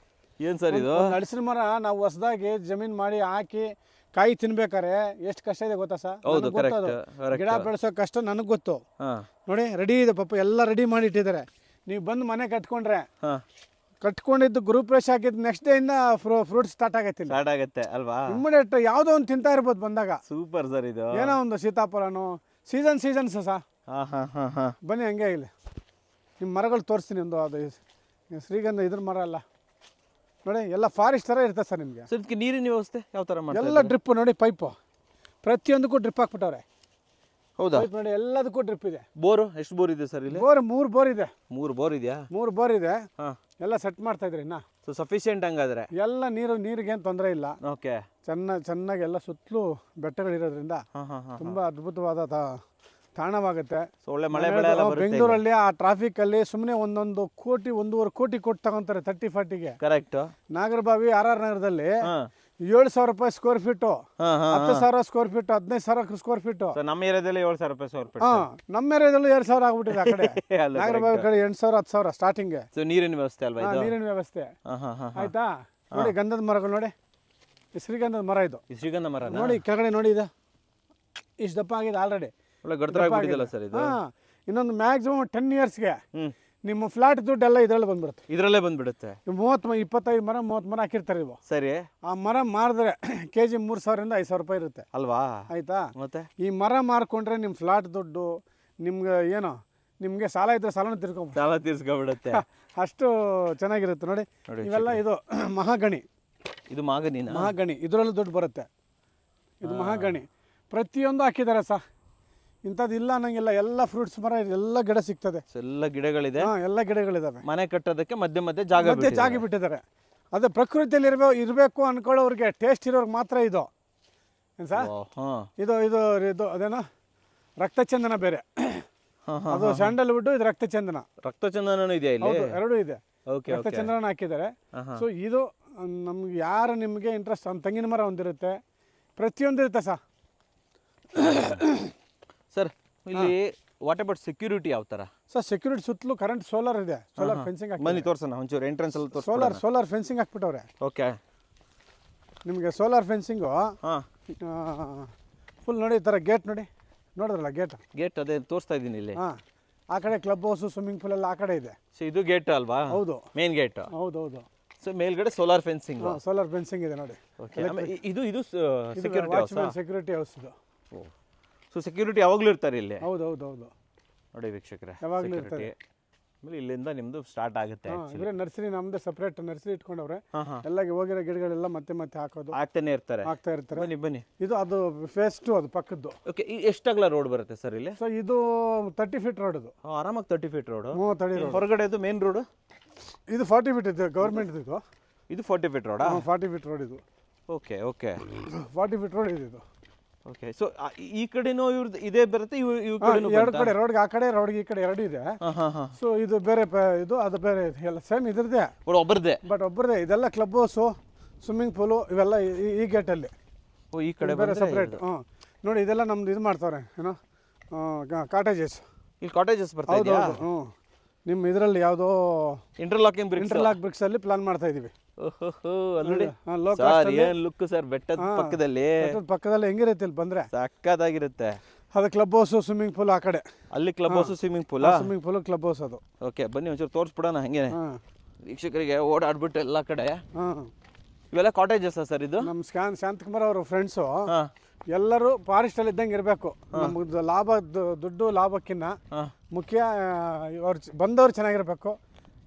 ಏನು ಸರ್ ಇದು? ಹಲಸಿನ ಮರ ನಾವು ಹೊಸದಾಗಿ ಜಮೀನು ಮಾಡಿ ಹಾಕಿ ಕಾಯಿ ತಿನ್ಬೇಕಾರೆ ಎಷ್ಟು ಕಷ್ಟ ಇದೆ ಗೊತ್ತಾ ಸರ್? ಹೌದು, ಗೊತ್ತದು ಗಿಡ ಬೆಳೆಸೋ ಕಷ್ಟ ನನಗೆ ಗೊತ್ತು. ನೋಡಿ ರೆಡಿ ಇದೆ ಪಾಪ, ಎಲ್ಲ ರೆಡಿ ಮಾಡಿ ಇಟ್ಟಿದ್ದಾರೆ. ನೀವು ಬಂದು ಮನೆ ಕಟ್ಕೊಂಡ್ರೆ ಕಟ್ಕೊಂಡಿದ್ದು ಗೃಹಪ್ರವೇಶ ಆಗಿದ್ದು ನೆಕ್ಸ್ಟ್ ಡೇ ಇಂದ ಫ್ರೂಟ್ಸ್ ಸ್ಟಾರ್ಟ್ ಆಗತ್ತೆ ಅಲ್ವಾ? ಇಮ್ಮಿಡಿಯೇಟ್ ಯಾವುದೋ ಒಂದು ತಿಂತಾ ಇರ್ಬೋದು ಬಂದಾಗ. ಸೂಪರ್ ಸರ್ ಇದು. ಏನೋ ಒಂದು ಸೀತಾಫಲನೋ ಸೀಸನ್ಸ್ ಸರ್. ಬನ್ನಿ ಹಂಗೆ ಇಲ್ಲಿ ನಿಮ್ಮ ಮರಗಳು ತೋರಿಸ್ತೀನಿ. ಒಂದು ಅದು ಶ್ರೀಗಂಧ ಇದ್ರ ಮರ ಅಲ್ಲ ನೋಡಿ, ಎಲ್ಲ ಫಾರೆಸ್ಟ್ ಥರ ಇರ್ತದೆ ಸರ್ ನಿಮಗೆ. ಸೊ ಇದಕ್ಕೆ ನೀರಿನ ವ್ಯವಸ್ಥೆ ಯಾವ ಥರ ಮಾಡಿ? ಎಲ್ಲ ಡ್ರಿಪ್ ನೋಡಿ, ಪೈಪು ಪ್ರತಿಯೊಂದಕ್ಕೂ ಡ್ರಿಪ್ ಹಾಕ್ಬಿಟ್ಟವ್ರೆ. ಹೌದಾ? ಪೈಪ್ ನೋಡಿ ಎಲ್ಲದಕ್ಕೂ ಡ್ರಿಪ್ ಇದೆ. ಬೋರು ಎಷ್ಟು ಬೋರ್ ಇದೆ ಸರ್ ಇಲ್ಲಿ? ಬೋರ್ 3 ಬೋರ್ ಇದೆ. 3 ಬೋರ್ ಇದೆಯಾ? 3 ಬೋರ್ ಇದೆ. ಎಲ್ಲ ಸೆಟ್ ಮಾಡ್ತಾ ಇದ್ರಿ ಇನ್ನ. ಸೊ ಸಫಿಷಿಯೆಂಟ್ ಹಂಗಾದ್ರೆ ಎಲ್ಲ ನೀರಿಗೇನು ತೊಂದರೆ ಇಲ್ಲ. ಓಕೆ. ಚೆನ್ನಾಗಿ ಎಲ್ಲ ಸುತ್ತಲೂ ಬೆಟ್ಟಗಳಿರೋದ್ರಿಂದ ತುಂಬ ಅದ್ಭುತವಾದ ತಾಣವಾಗುತ್ತೆ. ಒಳ್ಳೆ ಮಳೆ ಬೆಳೆ ಎಲ್ಲ ಬರುತ್ತೆ. ಬೆಂಗಳೂರಲ್ಲಿ ಆ ಟ್ರಾಫಿಕ್ ಅಲ್ಲಿ ಸುಮ್ಮನೆ 1.5 ಕೋಟಿ 1.5 ಕೋಟಿ ಕೊಟ್ಟು ತಗೊಂತಾರೆ 30-40ಗೆ. ಕರೆಕ್ಟ್. ನಾಗರಬಾವಿ RR ನಗರದಲ್ಲಿ 7,000 ರೂಪಾಯಿ square feet, 10,000 square feet, 15,000 square feet. ನಮ್ಮ ಏರಿಯಾದಲ್ಲಿ 7,000 ರೂಪಾಯಿ ಸ್ಕ್ವೇರ್ ಫೀಟ್. ನಮ್ಮ ಏರಿಯಾದಲ್ಲೂ 2,000 ಆಗ್ಬಿಟ್ಟಿದೆ ಆ ಕಡೆ. ನಾಗರಬಾವಿ ಕಡೆ 8,000 10,000 ಸ್ಟಾರ್ಟಿಂಗ್. ನೀರಿನ ವ್ಯವಸ್ಥೆ ಅಲ್ವಾ? ನೀರಿನ ವ್ಯವಸ್ಥೆ ಆಯ್ತಾ. ನೋಡಿ ಗಂಧದ ಮರಗಳು ನೋಡಿ, ಶ್ರೀಗಂಧದ ಮರ ಇದು. ಶ್ರೀಗಂಧ ಮರ ನೋಡಿ ಕೆಳಗಡೆ ನೋಡಿ, ಇದು ಇಷ್ಟು ದಪ್ಪ ಆಗಿದೆ ಆಲ್ರೆಡಿ. ಇನ್ನೊಂದು ಮ್ಯಾಕ್ಸಿಮಮ್ 10 ಇಯರ್ಸ್ಗೆ ನಿಮ್ಮ ಫ್ಲಾಟ್ ದುಡ್ಡೆಲ್ಲ ಇದರಲ್ಲೇ ಬಂದ್ಬಿಡುತ್ತೆ. 25 ಮರ 30 ಮರ ಹಾಕಿರ್ತಾರೆ ಇವು. ಸರಿ. ಆ ಮರ ಮಾರಿದ್ರೆ ಕೆಜಿ 3,000ರಿಂದ 5,000 ರೂಪಾಯಿ ಇರುತ್ತೆ ಅಲ್ವಾ? ಆಯ್ತಾ. ಮತ್ತೆ ಈ ಮರ ಮಾರ್ಕೊಂಡ್ರೆ ನಿಮ್ಮ ಫ್ಲಾಟ್ ದುಡ್ಡು ನಿಮ್ಗೆ ಏನೋ ನಿಮ್ಗೆ ಸಾಲ ಇದ್ರೆ ಸಾಲ ತೀರ್ಸ್ಕೊಬಿಡುತ್ತೆ. ಅಷ್ಟು ಚೆನ್ನಾಗಿರುತ್ತೆ ನೋಡಿ. ಇವೆಲ್ಲ ಇದು ಮಹಾಗಣಿ. ಇದು ಮಹಾಗಣಿ ಇದರಲ್ಲೂ ದುಡ್ಡು ಬರುತ್ತೆ. ಇದು ಮಹಾಗಣಿ. ಪ್ರತಿಯೊಂದು ಹಾಕಿದ್ದಾರೆ ಸರ್. ಇಂಥದ್ದು ಇಲ್ಲ ಅನ್ನಂಗಿಲ್ಲ. ಎಲ್ಲ ಫ್ರೂಟ್ಸ್ ಮರ ಎಲ್ಲ ಗಿಡ ಸಿಗ್ತದೆ. ಎಲ್ಲ ಗಿಡಗಳಿದೆ. ಎಲ್ಲ ಗಿಡಗಳಿದಾವೆ. ಮನೆ ಕಟ್ಟೋದಕ್ಕೆ ಮಧ್ಯೆ ಜಾಗ ಬಿಟ್ಟಿದ್ದಾರೆ. ಅದೇ ಪ್ರಕೃತಿಯಲ್ಲಿ ಇರಬೇಕು ಅನ್ಕೊಳ್ಳೋರಿಗೆ, ಟೇಸ್ಟ್ ಇರೋರ್ಗೆ ಮಾತ್ರ ಇದು. ಏನು ಸರ್? ಇದು ಅದೇನೋ ರಕ್ತಚಂದನ ಬೇರೆ, ಅದು ಸ್ಯಾಂಡಲ್ವುಡ್, ಇದು ರಕ್ತಚಂದನ. ರಕ್ತಚಂದನ ಇದೆಯಾ ಇಲ್ಲಿ? ಎರಡೂ ಇದೆ. ರಕ್ತಚಂದನ ಹಾಕಿದ್ದಾರೆ. ಸೊ ಇದು ನಮ್ಗೆ ಯಾರು ನಿಮಗೆ ಇಂಟ್ರೆಸ್ಟ್, ತೆಂಗಿನ ಮರ ಒಂದಿರುತ್ತೆ, ಪ್ರತಿಯೊಂದು ಇರುತ್ತೆ ಸರ್. ಇಲ್ಲಿ ವಾಟ್ ಅಬೌಟ್ ಸೆಕ್ಯೂರಿಟಿ ಯಾವ ಥರ ಸರ್? ಸೆಕ್ಯೂರಿಟಿ ಸುತ್ತಲೂ ಕರೆಂಟ್ ಸೋಲಾರ್ ಇದೆ. ಸೋಲಾರ್ ಫೆನ್ಸಿಂಗ್ ಬನ್ನಿ ತೋರ್ಸೋಣ ಒಂಚೂರು. ಎಂಟ್ರೆನ್ಸ್ ಅಲ್ಲಿ ಸೋಲಾರ್ ಫೆನ್ಸಿಂಗ್ ಹಾಕ್ಬಿಟ್ಟವ್ರೆ. ಓಕೆ. ನಿಮಗೆ ಸೋಲಾರ್ ಫೆನ್ಸಿಂಗು ಫುಲ್ ನೋಡಿ. ಈ ಥರ ಗೇಟ್ ನೋಡಿದ್ರಲ್ಲ ಗೇಟ್ ಅದೇ ತೋರಿಸ್ತಾ ಇದ್ದೀನಿ ಇಲ್ಲಿ. ಆ ಕಡೆ ಕ್ಲಬ್ ಹೌಸು, ಸ್ವಿಮ್ಮಿಂಗ್ ಪೂಲ್ ಎಲ್ಲ ಆ ಕಡೆ ಇದೆ. ಸೊ ಇದು ಗೇಟ್ ಅಲ್ವಾ? ಹೌದು, ಮೇನ್ ಗೇಟ್. ಹೌದು. ಸೊ ಮೇಲ್ಗಡೆ ಸೋಲಾರ್ ಫೆನ್ಸಿಂಗ್ ಇದೆ ನೋಡಿ. ಇದು ಸೆಕ್ಯೂರಿಟಿ ಹೌಸ್ ಇದು. ಸೊ ಸೆಕ್ಯೂರಿಟಿ ಯಾವಾಗಲೂ ಇರ್ತಾರೆ ಇಲ್ಲಿ? ಹೌದು. ನೋಡಿ ವೀಕ್ಷಕರೇ, ಯಾವಾಗಲೂ ಇರ್ತಾರೆ. ಆಮೇಲೆ ಇಲ್ಲಿಂದ ನಿಮ್ದು ಸ್ಟಾರ್ಟ್ ಆಗುತ್ತೆ. ನರ್ಸರಿ, ನಮ್ದೇ ಸಪ್ರೇಟ್ ನರ್ಸರಿ ಇಟ್ಕೊಂಡವ್ರೆ. ಎಲ್ಲ ಹೋಗಿರೋ ಗಿಡಗಳೆಲ್ಲ ಮತ್ತೆ ಹಾಕೋದು ಆಗ್ತಾ ಇರ್ತಾರೆ. ಬನ್ನಿ. ಅದು ಫೇಸ್ 2, ಅದು ಪಕ್ಕದ್ದು. ಓಕೆ. ಎಷ್ಟಾಗಲ ರೋಡ್ ಬರುತ್ತೆ ಸರ್ ಇಲ್ಲಿ? ಸೊ ಇದು 30 ಫೀಟ್ ರೋಡ್. ಇದು ಆರಾಮಾಗಿ 30 ಫೀಟ್ ರೋಡ್. 30 ಅಡಿ. ಹೊರಗಡೆ ಇದು ಮೇನ್ ರೋಡ್. ಇದು 40 ಫೀಟ್ ಇದೆ ಗವರ್ಮೆಂಟ್. ಇದು 40 ಫೀಟ್ ರೋಡಾ? 40 ಫೀಟ್ ರೋಡ್ ಇದು. ಓಕೆ 40 ಫೀಟ್ ರೋಡ್ ಇದು. ಓಕೆ. ಸೊ ಈ ಕಡೆನೂ ಇವ್ರದ್ದು ಇದೇ ಬರುತ್ತೆ, ಎರಡು ಕಡೆ ರೋಡ್ಗೆ, ಆ ಕಡೆ ರೋಡ್ಗೆ ಈ ಕಡೆ ಎರಡು ಇದೆ. ಸೊ ಇದು ಬೇರೆ, ಇದು ಅದು ಬೇರೆ, ಎಲ್ಲ ಸೇಮ್ ಇದ್ರದ್ದೇ, ಒಬ್ಬರದೇ. ಇದೆಲ್ಲ ಕ್ಲಬ್ ಹೌಸು, ಸ್ವಿಮ್ಮಿಂಗ್ ಪೂಲು ಇವೆಲ್ಲ ಈ ಗೇಟಲ್ಲಿ. ಈ ಕಡೆ ಬೇರೆ ಸಪ್ರೇಟ್. ನೋಡಿ ಇದೆಲ್ಲ ನಮ್ದು ಇದು ಮಾಡ್ತಾರೆ, ಏನೋ ಕಾಟೇಜಸ್. ಇಲ್ಲಿ ಕಾಟೇಜಸ್ ಬರ್ತಾ ಇದೆಯಾ? ನಿಮ್ಮ ಇದರಲ್ಲಿ ಯಾವುದೋ ಇಂಟರ್ಲಾಕ್ ಬ್ರಿಕ್ಸ್ ಅಲ್ಲಿ ಪ್ಲಾನ್ ಮಾಡ್ತಾ ಇದೀವಿ. ಲುಕ್ ಸರ್, ಬೆಟ್ಟದ ಪಕ್ಕದಲ್ಲಿ ಹೆಂಗಿರುತ್ತೆ ಇಲ್ಲಿ ಬಂದ್ರೆ? ಸಕ್ಕತ್ತಾಗಿರುತ್ತೆ. ಅದು ಕ್ಲಬ್ ಹೌಸ್, ಸ್ವಿಮ್ಮಿಂಗ್ ಪೂಲ್ ಆ ಕಡೆ. ಅಲ್ಲಿ club house, swimming pool, club house ಅದು. ಓಕೆ, ಬನ್ನಿ ಒಂಚೂರು ತೋರಿಸ್ಬಿಡೋಣ ಹಂಗೇನೆ ವೀಕ್ಷಕರಿಗೆ. ಓಡಾಡ್ಬಿಟ್ಟು ಎಲ್ಲ ಕಡೆ ಇವೆಲ್ಲ ಕಾಟೇಜಸ್ ಸರ್. ಇದು ನಮ್ಮ ಶಾಂತಕುಮಾರ್ ಅವರು ಫ್ರೆಂಡ್ಸು ಎಲ್ಲರೂ ಫಾರೆಸ್ಟ್ ಅಲ್ಲಿ ಇದ್ದಂಗೆ ಇರಬೇಕು. ನಮ್ದು ದುಡ್ಡು ಲಾಭಕ್ಕಿಂತ ಮುಖ್ಯ ಬಂದವ್ರು ಚೆನ್ನಾಗಿರ್ಬೇಕು,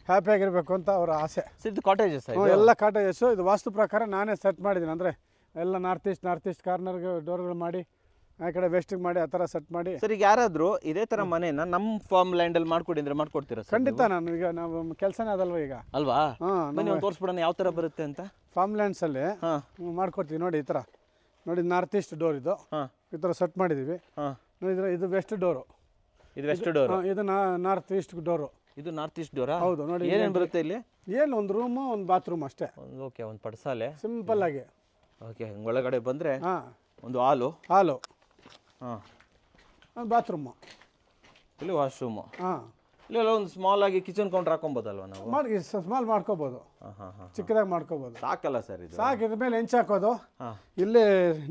ಹ್ಯಾಪಿ ಆಗಿರ್ಬೇಕು ಅಂತ ಅವರ ಆಸೆ. ಇದು ಕಾಟೇಜಸ್, ಎಲ್ಲ ಕಾಟೇಜಸ್. ಇದು ವಾಸ್ತು ಪ್ರಕಾರ ನಾನೇ ಸೆಟ್ ಮಾಡಿದ್ದೀನಿ. ಅಂದರೆ ಎಲ್ಲ ನಾರ್ತ್ ಈಸ್ಟ್ ಕಾರ್ನರ್ಗೆ ಡೋರ್ಗಳು ಮಾಡಿ, ಆ ಕಡೆ ವೆಸ್ಟಿಗೆ ಮಾಡಿ, ಆ ಥರ ಸೆಟ್ ಮಾಡಿ. ಸರ್, ಈಗ ಯಾರಾದರೂ ಇದೇ ಥರ ಮನೇನ ನಮ್ಮ ಫಾರ್ಮ್ ಲ್ಯಾಂಡಲ್ಲಿ ಮಾಡ್ಕೊಡಿ ಅಂದರೆ ಮಾಡ್ಕೊಡ್ತೀರಾ? ಖಂಡಿತ. ನಾನು ಈಗ ನಾವು ಕೆಲಸನೇ ಅದಲ್ವ ಈಗ ಅಲ್ವಾ? ಬನ್ನಿ ತೋರಿಸ್ಬಿಡೋಣ ಯಾವ ಥರ ಬರುತ್ತೆ ಅಂತ. ಫಾರ್ಮ್ ಲ್ಯಾಂಡ್ಸಲ್ಲಿ ಮಾಡ್ಕೊಡ್ತೀವಿ. ನೋಡಿ ಈ ಥರ ನೋಡಿ, ನಾರ್ತ್ ಈಸ್ಟ್ ಡೋರ್ ಇದು ಈ ಥರ ಸೆಟ್ ಮಾಡಿದ್ದೀವಿ. ಇದು ವೆಸ್ಟ್ ಡೋರು. ಇದು ವೆಸ್ಟ್ ಡೋರ್, ಇದು ನಾರ್ತ್ ಈಸ್ಟ್ ಡೋರು. ಇದು ನಾರ್ತ್ ಈಸ್ಟ್ ಡೋರಾ? ಹೌದು ನೋಡಿ. ಏನೇನು ಬರುತ್ತೆ ಇಲ್ಲಿ? ಏನು ಒಂದು ರೂಮು ಒಂದು ಬಾತ್ರೂಮ್ ಅಷ್ಟೇ. ಓಕೆ, ಒಂದು ಪಡ್ಸಾಲೆ ಸಿಂಪಲ್ ಆಗಿ. ಓಕೆ, ಹಿಂಗೆ ಒಳಗಡೆ ಬಂದರೆ ಹಾಂ, ಒಂದು ಹಾಲು. ಹಾಲು. ಹಾಂ, ಒಂದು ಬಾತ್ರೂಮು. ಇಲ್ಲಿ ವಾಶ್ರೂಮು. ಹಾಂ, ಇಲ್ಲೆಲ್ಲ ಒಂದು ಸ್ಮಾಲ್ ಆಗಿ ಕಿಚನ್ ಕೌಂಟರ್ ಹಾಕೊಬೋದಲ್ವ ನಾವು? ಮಾಡಿ ಸ್ಮಾಲ್ ಮಾಡ್ಕೋಬೋದು. ಹಾಂ ಹಾಂ ಹಾಂ, ಚಿಕ್ಕದಾಗಿ ಮಾಡ್ಕೋಬೋದು. ಸಾಕಲ್ಲ ಸರ್ ಇದು? ಸಾಕು. ಇದ್ರ ಮೇಲೆ ಹೆಂಚು ಹಾಕೋದು. ಹಾಂ, ಇಲ್ಲೇ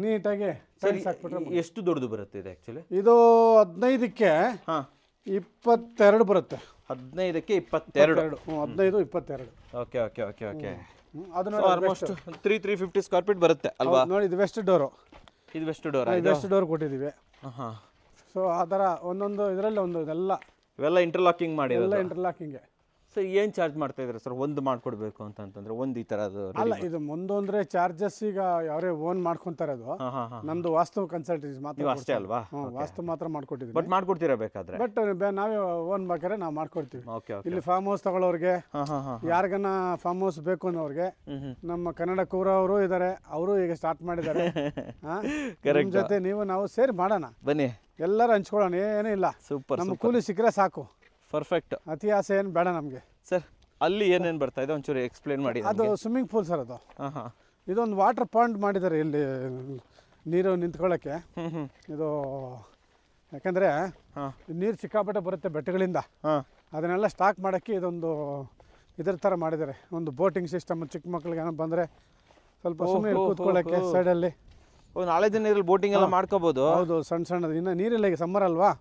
ನೀಟಾಗಿ ಸರಿ. ಹಾಕ್ಬಿಟ್ರೆ. ಎಷ್ಟು ದೊಡ್ಡದು ಬರುತ್ತೆ ಇದು ಆ್ಯಕ್ಚುಲಿ? ಇದು 15ಕ್ಕೆ ಹಾಂ 22 ಬರುತ್ತೆ. 15ಕ್ಕೆ 22. 15, 22. Okay okay okay okay. ಅದನ್ನ ಆಲ್ಮೋಸ್ಟ್ 350 ಸ್ಕ್ವೇರ್ ಫೀಟ್ ಬರುತ್ತೆ ಅಲ್ವಾ? ನೋಡಿ, ಇದು ವೆಸ್ಟ್ ಡೋರು. ಇದು ವೆಸ್ಟ್ ಡೋರ್. ವೆಸ್ಟ್ ಡೋರ್ ಕೊಟ್ಟಿದ್ದೀವಿ. ಹಾಂ, ಸೊ ಆ ಥರ ಒಂದೊಂದು ಇದರಲ್ಲಿ ಒಂದು ಇದೆಲ್ಲ ಇವೆಲ್ಲ ಇಂಟರ್ಲಾಕಿಂಗ್ ಮಾಡಿ ಎಲ್ಲ ಇಂಟರ್ಲಾಕಿಂಗೆ. ಸೊ ಏನು ಚಾರ್ಜ್ ಮಾಡ್ತಾ ಇದ್ದಾರೆ ಸರ್ ಒಂದು ಮಾಡ್ಕೊಡ್ಬೇಕು ಅಂತಂದ್ರೆ? ಒಂದು ಈ ಥರದ್ದು ಅಲ್ಲ, ಇದು ಮುಂದೆ ಅಂದರೆ ಚಾರ್ಜಸ್ ಈಗ ಯಾರೇ ಓನ್ ಮಾಡ್ಕೊತಾರೆ. ಅದು ಹಾಂ ಹಾಂ ಹಾಂ. ನಮ್ಮದು ವಾಸ್ತು ಕನ್ಸಲ್ಟೆನ್ಸಿ ಮಾತ್ರ ಅಷ್ಟೇ ಅಲ್ವಾ? ವಾಸ್ತು ಮಾತ್ರ ಮಾಡ್ಕೊಟ್ಟಿದ್ದೀವಿ. ಬಟ್ ಮಾಡ್ಕೊಡ್ತೀರಾ ಬೇಕಾದ್ರೆ? ಬಟ್ ನಾವೇ ಓನ್ ಬೇಕಾದ್ರೆ ನಾವು ಮಾಡ್ಕೊಡ್ತೀವಿ. Okay okay. ಇಲ್ಲಿ ಫಾರ್ಮ್ ಹೌಸ್ ತಗೊಳ್ಳೋರಿಗೆ, ಹಾಂ ಹಾಂ ಹಾಂ, ಯಾರಿಗನ ಫಾರ್ಮ್ ಹೌಸ್ ಬೇಕು ಅನ್ನೋರಿಗೆ ನಮ್ಮ ಕನ್ನಡ ಕೂರ ಅವರು ಇದ್ದಾರೆ. ಅವರು ಈಗ ಸ್ಟಾರ್ಟ್ ಮಾಡಿದ್ದಾರೆ. ನಮ್ಮ ಜೊತೆ ನಾವು ಸೇರಿ ಮಾಡೋಣ, ಬನ್ನಿ ಎಲ್ಲರೂ ಹಂಚ್ಕೊಳ್ಳೋಣ. ಏನೂ ಇಲ್ಲ, ಸೂಪರ್. ನಮ್ಮ ಕೂಲಿ ಸಿಕ್ಕರೆ ಸಾಕು. ಪರ್ಫೆಕ್ಟ್. ಅತಿ ಆಸೆ ಏನು ಬೇಡ ನಮಗೆ ಸರ್. ಅಲ್ಲಿ ಏನೇನು ಬರ್ತಾ ಇದೆ ಒಂಚೂರು ಎಕ್ಸ್ಪ್ಲೇನ್ ಮಾಡಿ. ಅದು ಸ್ವಿಮ್ಮಿಂಗ್ ಪೂಲ್ ಸರ್. ಅದು ಹಾಂ ಹಾಂ, ಇದೊಂದು ವಾಟರ್ ಪಾಂಡ್ ಮಾಡಿದ್ದಾರೆ ಇಲ್ಲಿ ನೀರು ನಿಂತ್ಕೊಳ್ಳೋಕ್ಕೆ. ಇದು ಯಾಕಂದರೆ ನೀರು ಸಿಕ್ಕಾಪಟ್ಟೆ ಬರುತ್ತೆ ಬೆಟ್ಟಗಳಿಂದ. ಅದನ್ನೆಲ್ಲ ಸ್ಟಾಕ್ ಮಾಡೋಕ್ಕೆ ಇದೊಂದು ಇದ್ರ ಥರ ಮಾಡಿದ್ದಾರೆ. ಒಂದು ಬೋಟಿಂಗ್ ಸಿಸ್ಟಮ್. ಚಿಕ್ಕ ಮಕ್ಳಿಗೆ ಏನೋ ಬಂದರೆ ಸ್ವಲ್ಪ ಸುಮ್ಮನೆ ಕೂತ್ಕೊಳ್ಳೋಕ್ಕೆ ಸೈಡಲ್ಲಿ. ನಾಳೆ ದಿನ ನೀರಲ್ಲಿ ಬೋಟಿಂಗ್ ಎಲ್ಲ ಮಾಡ್ಕೋಬೋದು. ಹೌದು, ಸಣ್ಣ ಸಣ್ಣದು. ಇನ್ನು ನೀರಿಲ್ಲ, ಈಗ ಸಮ್ಮರ್ ಅಲ್ವಾ,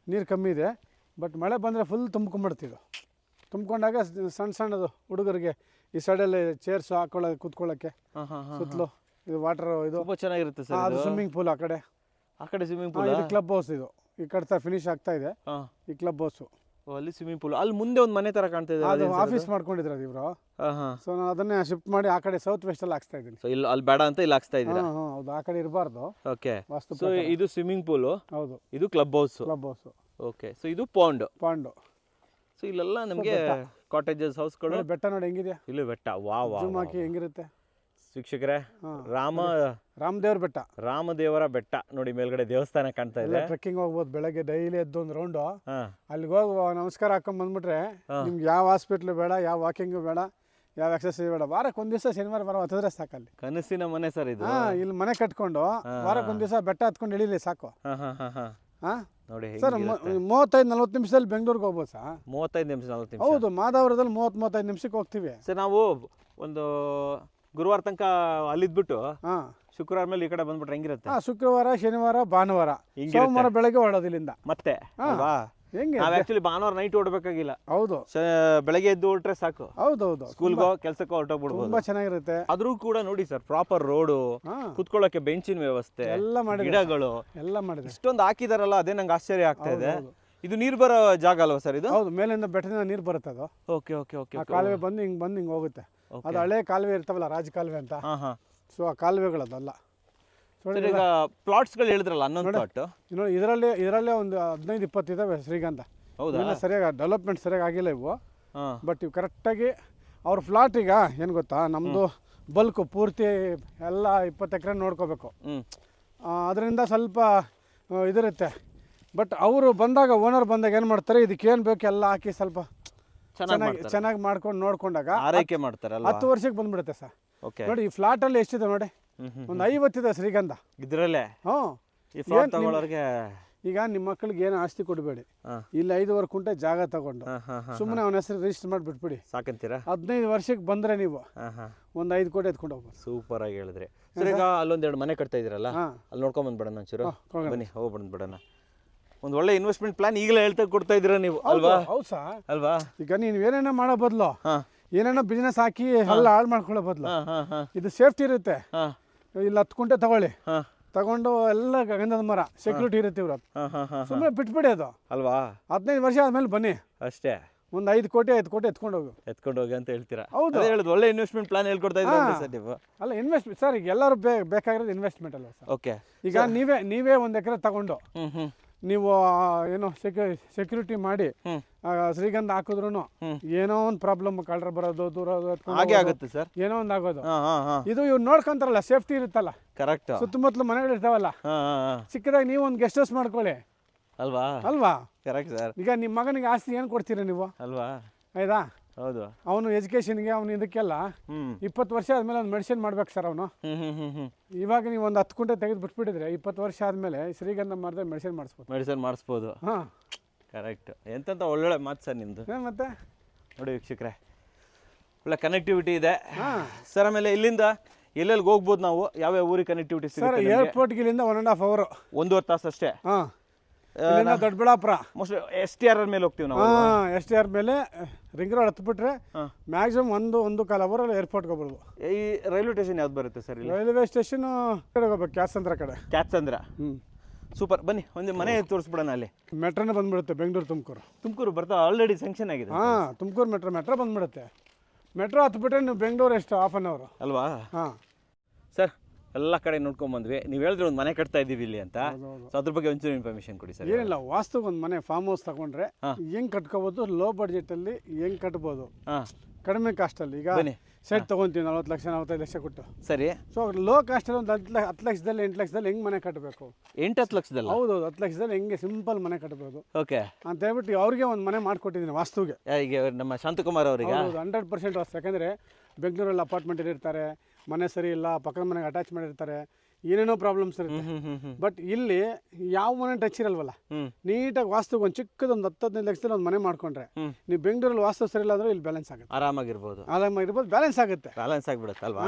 ನೀರು ಕಮ್ಮಿ ಇದೆ. ಬಟ್ ಮಳೆ ಬಂದರೆ ಫುಲ್ ತುಂಬ್ಕೊಂಡ್ಬಿಡ್ತಿದ್ದು. ತುಂಬ್ಕೊಂಡಾಗ ಸಣ್ಣ ಸಣ್ಣದು ಹುಡುಗರಿಗೆ ಈ ಸೈಡಲ್ಲಿ ಚೇರ್ಸ್ ಕೂತ್ಕೊಳ್ಳೋಕ್ಕೆ ಸುತ್ತಲೂ ಇದು ವಾಟರ್. ಇದು ತುಂಬ ಚೆನ್ನಾಗಿರುತ್ತೆ ಸರ್. ಅದು ಸ್ವಿಮ್ಮಿಂಗ್ ಪೂಲ್. ಆ ಕಡೆ ಸ್ವಿಮ್ಮಿಂಗ್ ಪೂಲ್. ಇದು ಕ್ಲಬ್ ಹೌಸ್. ಇದು ಈ ಕಡೆ ಫಿನಿಶ್ ಆಗ್ತಾ ಇದೆ. ಈ ಕ್ಲಬ್ ಹೌಸು. ಅಲ್ಲಿ ಸ್ವಿಮ್ಮಿಂಗ್ ಪೂಲ್. ಅಲ್ಲಿ ಮುಂದೆ ಒಂದು ಮನೆ ತರ ಕಾಣ್ತಾ ಇದೆ. ಅದು ಆಫೀಸ್ ಮಾಡ್ಕೊಂಡಿದ್ರು ಅದು ಇವರು. ಸೊ ನಾನು ಅದನ್ನೇ ಶಿಫ್ಟ್ ಮಾಡಿ ಆ ಕಡೆ ಸೌತ್ ವೆಸ್ಟ್ ಅಲ್ಲಿ ಹಾಕ್ಸ್ತಾ ಇದ್ದೀನಿ. ಸೊ ಇಲ್ಲಿ ಅಲ್ಲಿ ಬೇಡ ಅಂತ ಇಲ್ಲಿ ಹಾಕ್ಸ್ತಾ ಇದ್ದೀರಾ? ಹೌದು, ಆ ಕಡೆ ಇರಬಾರ್ದು. ಓಕೆ. ಸೊ ಇದು ಸ್ವಿಮ್ಮಿಂಗ್ ಪೂಲ್. ಹೌದು. ಇದು ಕ್ಲಬ್ ಹೌಸ್. ಓಕೆ. ಸೊ ಇದು ಪಾಂಡ್. ಸೊ ಇಲ್ಲೆಲ್ಲ ನಮಗೆ ಕಾಟೇಜಸ್ ಹೌಸ್ಗಳು. ಬೆಟ್ಟ ನೋಡಿ ಹೆಂಗಿದೆಯಾ? ಇಲ್ಲಿ ಬೆಟ್ಟ. ವಾವ್, ಜೂಮ್ ಹಾಕಿ ಹೆಂಗಿರುತ್ತೆ ವೀಕ್ಷಕರೇ. ರಾಮದೇವರ ಬೆಟ್ಟ ನೋಡಿ, ಮೇಲ್ಗಡೆ ದೇವಸ್ಥಾನ ಕಾಣ್ತಾ ಇದೆ. ಟ್ರೆಕ್ಕಿಂಗ್ ಹೋಗ್ಬೋದು. ಬೆಳಗ್ಗೆ ಡೈಲಿ ಎದ್ದು ಒಂದು ರೌಂಡು ಅಲ್ಲಿಗೆ ಹೋಗಿ ನಮಸ್ಕಾರ ಹಾಕೊಂಡ್ ಬಂದ್ಬಿಟ್ರೆ ನಿಮ್ಗೆ ಯಾವ ಹಾಸ್ಪಿಟ್ಲು ಬೇಡ, ಯಾವ ವಾಕಿಂಗು ಬೇಡ, ಯಾವ ಎಕ್ಸರ್ಸೈಸ್ ಬೇಡ. ವಾರಕ್ಕೆ ಒಂದು ದಿವಸ ಶನಿವಾರ ಬರೋ ಹತ್ತಿದ್ರೆ ಸಾಕಲ್ಲಿ. ಕನಸಿನ ಮನೆ ಸರ್ ಇದು. ಇಲ್ಲಿ ಮನೆ ಕಟ್ಕೊಂಡು ವಾರಕ್ಕೆ ಒಂದು ದಿವಸ ಬೆಟ್ಟ ಹತ್ಕೊಂಡು ಇಳಿಲಿ ಸಾಕು. ನೋಡಿ ಸರ್, 35-40 ನಿಮಿಷದಲ್ಲಿ ಬೆಂಗಳೂರಿಗೆ ಹೋಗ್ಬೋದು ಸರ್. 35-40 ನಿಮಿಷ. ಹೌದು, ಮಾದಾವರದಲ್ಲಿ 30-35 ನಿಮಿಷಕ್ಕೆ ಹೋಗ್ತೀವಿ ಸರ್. ನಾವು ಒಂದು ಗುರುವಾರ ತನಕ ಅಲ್ಲಿದ್ಬಿಟ್ಟು ಶುಕ್ರವಾರ ಮೇಲೆ ಈ ಕಡೆ ಬಂದ್ಬಿಟ್ರೆ ಹೆಂಗಿರುತ್ತೆ? ಶುಕ್ರವಾರ, ಶನಿವಾರ, ಭಾನುವಾರ, ಸೋಮವಾರ ಬೆಳಗ್ಗೆ ಹೊರಡೋದು ಇಲ್ಲಿಂದ. ಮತ್ತೆ ಹೆಂಗೆ ನಾವು ಆಕ್ಚುಲಿ ಭಾನುವಾರ ನೈಟ್ ಹೊರಡಬೇಕಾಗಿಲ್ಲ. ಹೌದು, ಬೆಳಗ್ಗೆ ಎದ್ದು ಹೊರಟ್ರೆ ಸಾಕು. ಹೌದೌದು, ಸ್ಕೂಲ್ಗೋ ಕೆಲಸಕ್ಕೋ ಹೊರಟೋಗ್ಬಿಡ್ಬೋದು. ತುಂಬಾ ಚೆನ್ನಾಗಿರುತ್ತೆ. ಆದ್ರೂ ಕೂಡ ನೋಡಿ ಸರ್, ಪ್ರಾಪರ್ ರೋಡು, ಕುತ್ಕೊಳ್ಳೋಕೆ ಬೆಂಚಿನ ವ್ಯವಸ್ಥೆ, ಎಲ್ಲ ಮಾಡಿ, ಗಿಡಗಳು ಎಲ್ಲ ಮಾಡಿದೆ. ಇಷ್ಟೊಂದು ಹಾಕಿದಾರಲ್ಲ, ಅದೇ ನಂಗೆ ಆಶ್ಚರ್ಯ ಆಗ್ತಾ ಇದೆ. ಇದು ನೀರು ಬರೋ ಜಾಗ ಅಲ್ವಾ ಸರ್ ಇದು? ಹೌದು, ಮೇಲಿಂದ ಬೆಟ್ಟದಿಂದ ನೀರು ಬರುತ್ತೆ. ಅದು ಓಕೆ ಓಕೆ ಓಕೆ. ಆ ಕಾಲುವೆ ಬಂದು ಹಿಂಗೆ ಹೋಗುತ್ತೆ. ಅದು ಹಳೆ ಕಾಲುವೆ ಇರ್ತಾವಲ್ಲ, ರಾಜ ಕಾಲುವೆ ಅಂತ. ಸೊ ಆ ಕಾಲುವೆಗಳದಲ್ಲ. ಈಗ ಪ್ಲಾಟ್ಸ್ಗಳು ಹೇಳಿದ್ರಲ್ಲ, 11 ಪ್ಲಾಟ್ ನೋಡಿ. ಇದರಲ್ಲೇ ಒಂದು 15-20 ಇದಾವೆ ಶ್ರೀಗಂಧ. ಹೌದಾ? ಸರಿಯಾಗಿ ಡೆವಲಪ್ಮೆಂಟ್ ಸರಿಯಾಗಿ ಆಗಿಲ್ಲ ಇವು. ಬಟ್ ಇವು ಕರೆಕ್ಟಾಗಿ ಅವ್ರ ಫ್ಲಾಟ್. ಈಗ ಏನು ಗೊತ್ತಾ, ನಮ್ಮದು ಬಲ್ಕು ಪೂರ್ತಿ ಎಲ್ಲ 20 ಎಕರೆ ನೋಡ್ಕೋಬೇಕು. ಅದರಿಂದ ಸ್ವಲ್ಪ ಇದಿರುತ್ತೆ. ಬಟ್ ಅವರು ಬಂದಾಗ, ಓನರ್ ಬಂದಾಗ ಏನು ಮಾಡ್ತಾರೆ, ಇದಕ್ಕೇನು ಬೇಕು ಎಲ್ಲ ಹಾಕಿ ಸ್ವಲ್ಪ ಚೆನ್ನಾಗಿ ಮಾಡ್ಕೊಂಡು ನೋಡ್ಕೊಂಡಾಗ ಆರೈಕೆ ಮಾಡ್ತಾರಲ್ಲ, 10 ವರ್ಷಕ್ಕೆ ಬಂದ್ಬಿಡುತ್ತೆ ಸರ್. ನೋಡಿ, ಈ ಫ್ಲಾಟಲ್ಲಿ ಎಷ್ಟಿದೆ ನೋಡಿ, ಒಂದು 50 ಇದೆ ಶ್ರೀಗಂಧ ಇದ್ರಲ್ಲೇ. ಈಗ ನಿಮ್ಮ ಮಕ್ಕಳಿಗೆ ಏನು ಆಸ್ತಿ ಕೊಡಬೇಡಿ. ಇಲ್ಲಿ 5 ಕುಂಟೆ ಜಾಗ ತಗೊಂಡು ಸುಮ್ಮನೆ ಅವನ ಹೆಸರು ರಿಜಿಸ್ಟರ್ ಮಾಡಿ ಬಿಟ್ಬಿಡಿ ಸಾಕಂತೀರಾ. 15 ವರ್ಷಕ್ಕೆ ಬಂದ್ರೆ ನೀವು ಒಂದು 5 ಕೋಟಿ ಎತ್ಕೊಂಡು ಹೋಗ್ಬೋದು. ಸೂಪರ್ ಆಗಿ ಹೇಳಿದ್ರಿ ಸರ್. ಈಗ ಅಲ್ಲೊಂದೆರಡು ಮನೆ ಕಟ್ತಾ ಇದ್ದೀರಲ್ಲ, ಅಲ್ಲಿ ನೋಡ್ಕೊಂಡ್ ಬಂದ್ಬಿಡೋಣ ಒಂಚೂರು. ಬನ್ನಿ, ಹೋಗಿ ಬಂದ್ಬಿಡೋಣ. ಒಂದು ಒಳ್ಳೆ ಇನ್ವೆಸ್ಟ್ಮೆಂಟ್ ಪ್ಲಾನ್ ಈಗಲೇ ಹೇಳ್ತಾ ಕೊಡ್ತಾ ಇದ್ದೀರಾ ನೀವು ಅಲ್ವಾ? ಹೌದು ಸರ್, ಅಲ್ವಾ? ಈಗ ನೀನು ಏನೇನೋ ಮಾಡೋ ಬದಲು, ಏನೇನೋ ಬಿಸ್ನೆಸ್ ಹಾಕಿ ಎಲ್ಲ ಹಾಳು ಮಾಡ್ಕೊಳ್ಳೋ ಬದಲು ಇದು ಸೇಫ್ಟಿ ಇರುತ್ತೆ. ಇಲ್ಲಿ 10 ಕುಂಟೆ ತಗೊಂಡು ಎಲ್ಲ ಗಂಧದ ಮರ ಸೆಕ್ಯೂರಿಟಿ ಇರುತ್ತೆ. ಇವ್ರ ಸುಮ್ಮನೆ ಬಿಟ್ಬಿಡಿ ಅದು ಅಲ್ವಾ. 15 ವರ್ಷ ಆದ್ಮೇಲೆ ಬನ್ನಿ ಅಷ್ಟೇ. ಒಂದು 5 ಕೋಟಿ ಎತ್ಕೊಂಡು ಹೋಗಿ ಅಂತ ಹೇಳ್ತೀರಾ? ಹೌದು, ಹೇಳುದು ಒಳ್ಳೆ ಇನ್ವೆಸ್ಟ್ಮೆಂಟ್ ಪ್ಲಾನ್ ಹೇಳ್ಕೊಡ್ತಾ ಇದ್ದೀರಾ ಸರ್ ನೀವು. ಅಲ್ಲ, ಇನ್ವೆಸ್ಟ್ಮೆಂಟ್ ಸರ್, ಈಗ ಎಲ್ಲರೂ ಬೇಕಾಗಿರೋದು ಇನ್ವೆಸ್ಟ್ಮೆಂಟ್ ಅಲ್ವಾ ಸರ್? ಓಕೆ. ಈಗ ನೀವೇ 1 ಎಕರೆ ತಗೊಂಡು ನೀವು ಏನೋ ಸೆಕ್ಯೂರಿಟಿ ಮಾಡಿ ಶ್ರೀಗಂಧ ಹಾಕಿದ್ರು ಏನೋ ಒಂದು ಪ್ರಾಬ್ಲಮ್, ಕಳ್ಳರು ಬರೋದು, ದೂರ ಆಗುತ್ತೆ ಸರ್, ಏನೋ ಒಂದು ಆಗೋದು. ಇದು ಇವ್ರು ನೋಡ್ಕೊಂತಾರಲ್ಲ, ಸೇಫ್ಟಿ ಇರುತ್ತಲ್ಲ. ಕರೆಕ್ಟ್. ಸುತ್ತಮುತ್ತಲು ಮನೆಗಳು ಇರ್ತಾವಲ್ಲ, ಚಿಕ್ಕದಾಗಿ ನೀವು ಒಂದು ಗೆಸ್ಟ್ ಹೌಸ್ ಮಾಡ್ಕೊಳ್ಳಿ. ಅಲ್ವಾ ಅಲ್ವಾ? Correct sir. ಈಗ ನಿಮ್ಮ ಮಗನಿಗೆ ಆಸ್ತಿ ಏನು ಕೊಡ್ತೀರಾ ನೀವು? ಅಲ್ವಾ? ಆಯ್ತಾ? ಹೌದು. ಅವನು ಎಜುಕೇಷನ್ಗೆ ಅವನು ಇದಕ್ಕೆಲ್ಲ 20 ವರ್ಷ ಆದಮೇಲೆ ಅವ್ನು ಮೆಡಿಸಿನ್ ಮಾಡ್ಬೇಕು ಸರ್ ಅವನು. ಇವಾಗ ನೀವು ಒಂದು 10 ಕುಂಟೆ ತೆಗೆದು ಬಿಟ್ಬಿಟ್ಟಿದ್ರೆ 20 ವರ್ಷ ಆದಮೇಲೆ ಶ್ರೀಗಂಧ ಮಾಡಿದ್ರೆ ಮೆಡಿಸಿನ್ ಮಾಡಿಸ್ಬೋದು. ಹಾಂ, ಕರೆಕ್ಟ್. ಎಂತ ಒಳ್ಳೊಳ್ಳೆ ಮಾತು ಸರ್ ನಿಮ್ಮದು. ಮತ್ತೆ ನೋಡಿ ವೀಕ್ಷಕರೇ, ಒಳ್ಳೆ ಕನೆಕ್ಟಿವಿಟಿ ಇದೆ ಸರ್. ಆಮೇಲೆ ಇಲ್ಲಿಂದ ಎಲ್ಲೆಲ್ಲಿ ಹೋಗ್ಬೋದು ನಾವು? ಯಾವ್ಯಾವ ಊರಿಗೆ ಕನೆಕ್ಟಿವಿಟಿ ಸರ್? ಏರ್ಪೋರ್ಟ್ಗೆ ಇಲ್ಲಿಂದ 1.5 hour, 1.5 ತಾಸು ಅಷ್ಟೇ. ಹಾಂ, ದೊಡ್ಡಬಳ್ಳಾಪುರ ಮೋಸ್ಟ್ಲಿ STR ಮೇಲೆ ಹೋಗ್ತೀವಿ ನಾವು. STR ಮೇಲೆ ರಿಂಗ್ ರೋಡ್ ಹತ್ಬಿಟ್ರೆ ಮ್ಯಾಕ್ಸಿಮಮ್ 1.25 hour ಏರ್ಪೋರ್ಟ್ಗೆ ಹೋಗ್ಬೋದು. ಈ ರೈಲ್ವೆ ಸ್ಟೇಷನ್ ಯಾವ್ದು ಬರುತ್ತೆ ಸರ್? ರೈಲ್ವೆ ಸ್ಟೇಷನ್ ಕಡೆ ಹೋಗ್ಬೇಕು, ಕ್ಯಾತ್ಸಂದ್ರ ಕಡೆ. ಕ್ಯಾತ್ಸಂದ್ರ, ಸೂಪರ್. ಬನ್ನಿ ಒಂದು ಮನೆ ತೋರಿಸ್ಬಿಡೋಣ. ಅಲ್ಲಿ ಮೆಟ್ರೋನೇ ಬಂದ್ಬಿಡುತ್ತೆ, ಬೆಂಗಳೂರು ತುಮಕೂರು ಬರ್ತಾ ಆಲ್ರೆಡಿ ಸ್ಯಾಂಕ್ಷನ್ ಆಗಿದೆ. ಹಾಂ, ತುಮಕೂರು ಮೆಟ್ರೋ ಬಂದ್ಬಿಡುತ್ತೆ. ಮೆಟ್ರೋ ಹತ್ಬಿಟ್ರೆ ನೀವು ಬೆಂಗಳೂರು ಎಷ್ಟು ½ an hour ಅಲ್ವಾ? ಹಾಂ ಸರ್, ಎಲ್ಲ ಕಡೆ ನೋಡ್ಕೊಂಬಂದ್ವಿ. ನೀವು ಹೇಳಿದ್ರೆ ಒಂದು ಮನೆ ಕಟ್ತಾ ಇದ್ದೀವಿ ಇಲ್ಲಿ ಅಂತ. ಸೊ ಅದ್ರ ಬಗ್ಗೆ ಒಂಚೂರು ಇನ್ಫಾರ್ಮೇಶನ್ ಕೊಡಿ ಸರ್. ಏನಿಲ್ಲ, ವಾಸ್ತು ಒಂದು ಮನೆ ಫಾರ್ಮ್ ಹೌಸ್ ತಗೊಂಡ್ರೆ ಹೆಂಗ್ ಕಟ್ಕೋಬೋದು, ಲೋ ಬಡ್ಜೆಟಲ್ಲಿ ಹೆಂಗ್ ಕಟ್ಬೋದು, ಕಡಿಮೆ ಕಾಸ್ಟಲ್ಲಿ. ಈಗ ಸೆಟ್ ತೊಗೊತೀವಿ 40 ಲಕ್ಷ 45 ಲಕ್ಷ ಕೊಟ್ಟು. ಸರಿ. ಸೊ ಲೋ ಕಾಸ್ಟಲ್ಲಿ ಒಂದು 10 ಲಕ್ಷದಲ್ಲಿ 8 ಲಕ್ಷದಲ್ಲಿ ಹೆಂಗೆ ಮನೆ ಕಟ್ಟಬೇಕು? 8-10 ಲಕ್ಷದಲ್ಲಿ? ಹೌದು, 10 ಲಕ್ಷದಲ್ಲಿ ಹೆಂಗೆ ಸಿಂಪಲ್ ಮನೆ ಕಟ್ಬೋದು. ಓಕೆ ಅಂತ ಹೇಳ್ಬಿಟ್ಟು ಅವ್ರಿಗೆ ಒಂದು ಮನೆ ಮಾಡಿಕೊಟ್ಟಿದ್ದೀನಿ ವಾಸ್ತುಗೆ. ಈಗ ನಮ್ಮ ಶಾಂತಕುಮಾರ್ ಅವರಿಗೆ 100% ವಾಸ್ತು. ಯಾಕಂದರೆ ಬೆಂಗಳೂರಲ್ಲಿ ಅಪಾರ್ಟ್ಮೆಂಟಲ್ಲಿ ಇರ್ತಾರೆ, ಮನೆ ಸರಿ ಇಲ್ಲ, ಪಕ್ಕದ ಮನೆಗೆ ಅಟ್ಯಾಚ್ ಮಾಡಿರ್ತಾರೆ, ಏನೇನೋ ಪ್ರಾಬ್ಲಮ್ಸ್ ಇರುತ್ತೆ. ಬಟ್ ಇಲ್ಲಿ ಯಾವ ಮನೆ ಟಚ್ ಇರಲ್ವಲ್ಲ, ನೀಟಾಗಿ ವಾಸ್ತು ಒಂದು ಚಿಕ್ಕದೊಂದು 10-15 ಲಕ್ಷದಲ್ಲಿ ಒಂದು ಮನೆ ಮಾಡ್ಕೊಂಡ್ರೆ ನೀವು ಬೆಂಗಳೂರಲ್ಲಿ ವಾಸ್ತು ಸರಿ ಇಲ್ಲ ಅಂದ್ರೆ ಇಲ್ಲಿ ಬ್ಯಾಲೆನ್ಸ್ ಆಗುತ್ತೆ. ಆರಾಮಾಗಿರ್ಬೋದು, ಬ್ಯಾಲೆನ್ಸ್ ಆಗುತ್ತೆ, ಬ್ಯಾಲೆನ್ಸ್ ಆಗಿಬಿಡುತ್ತೆ ಅಲ್ವಾ?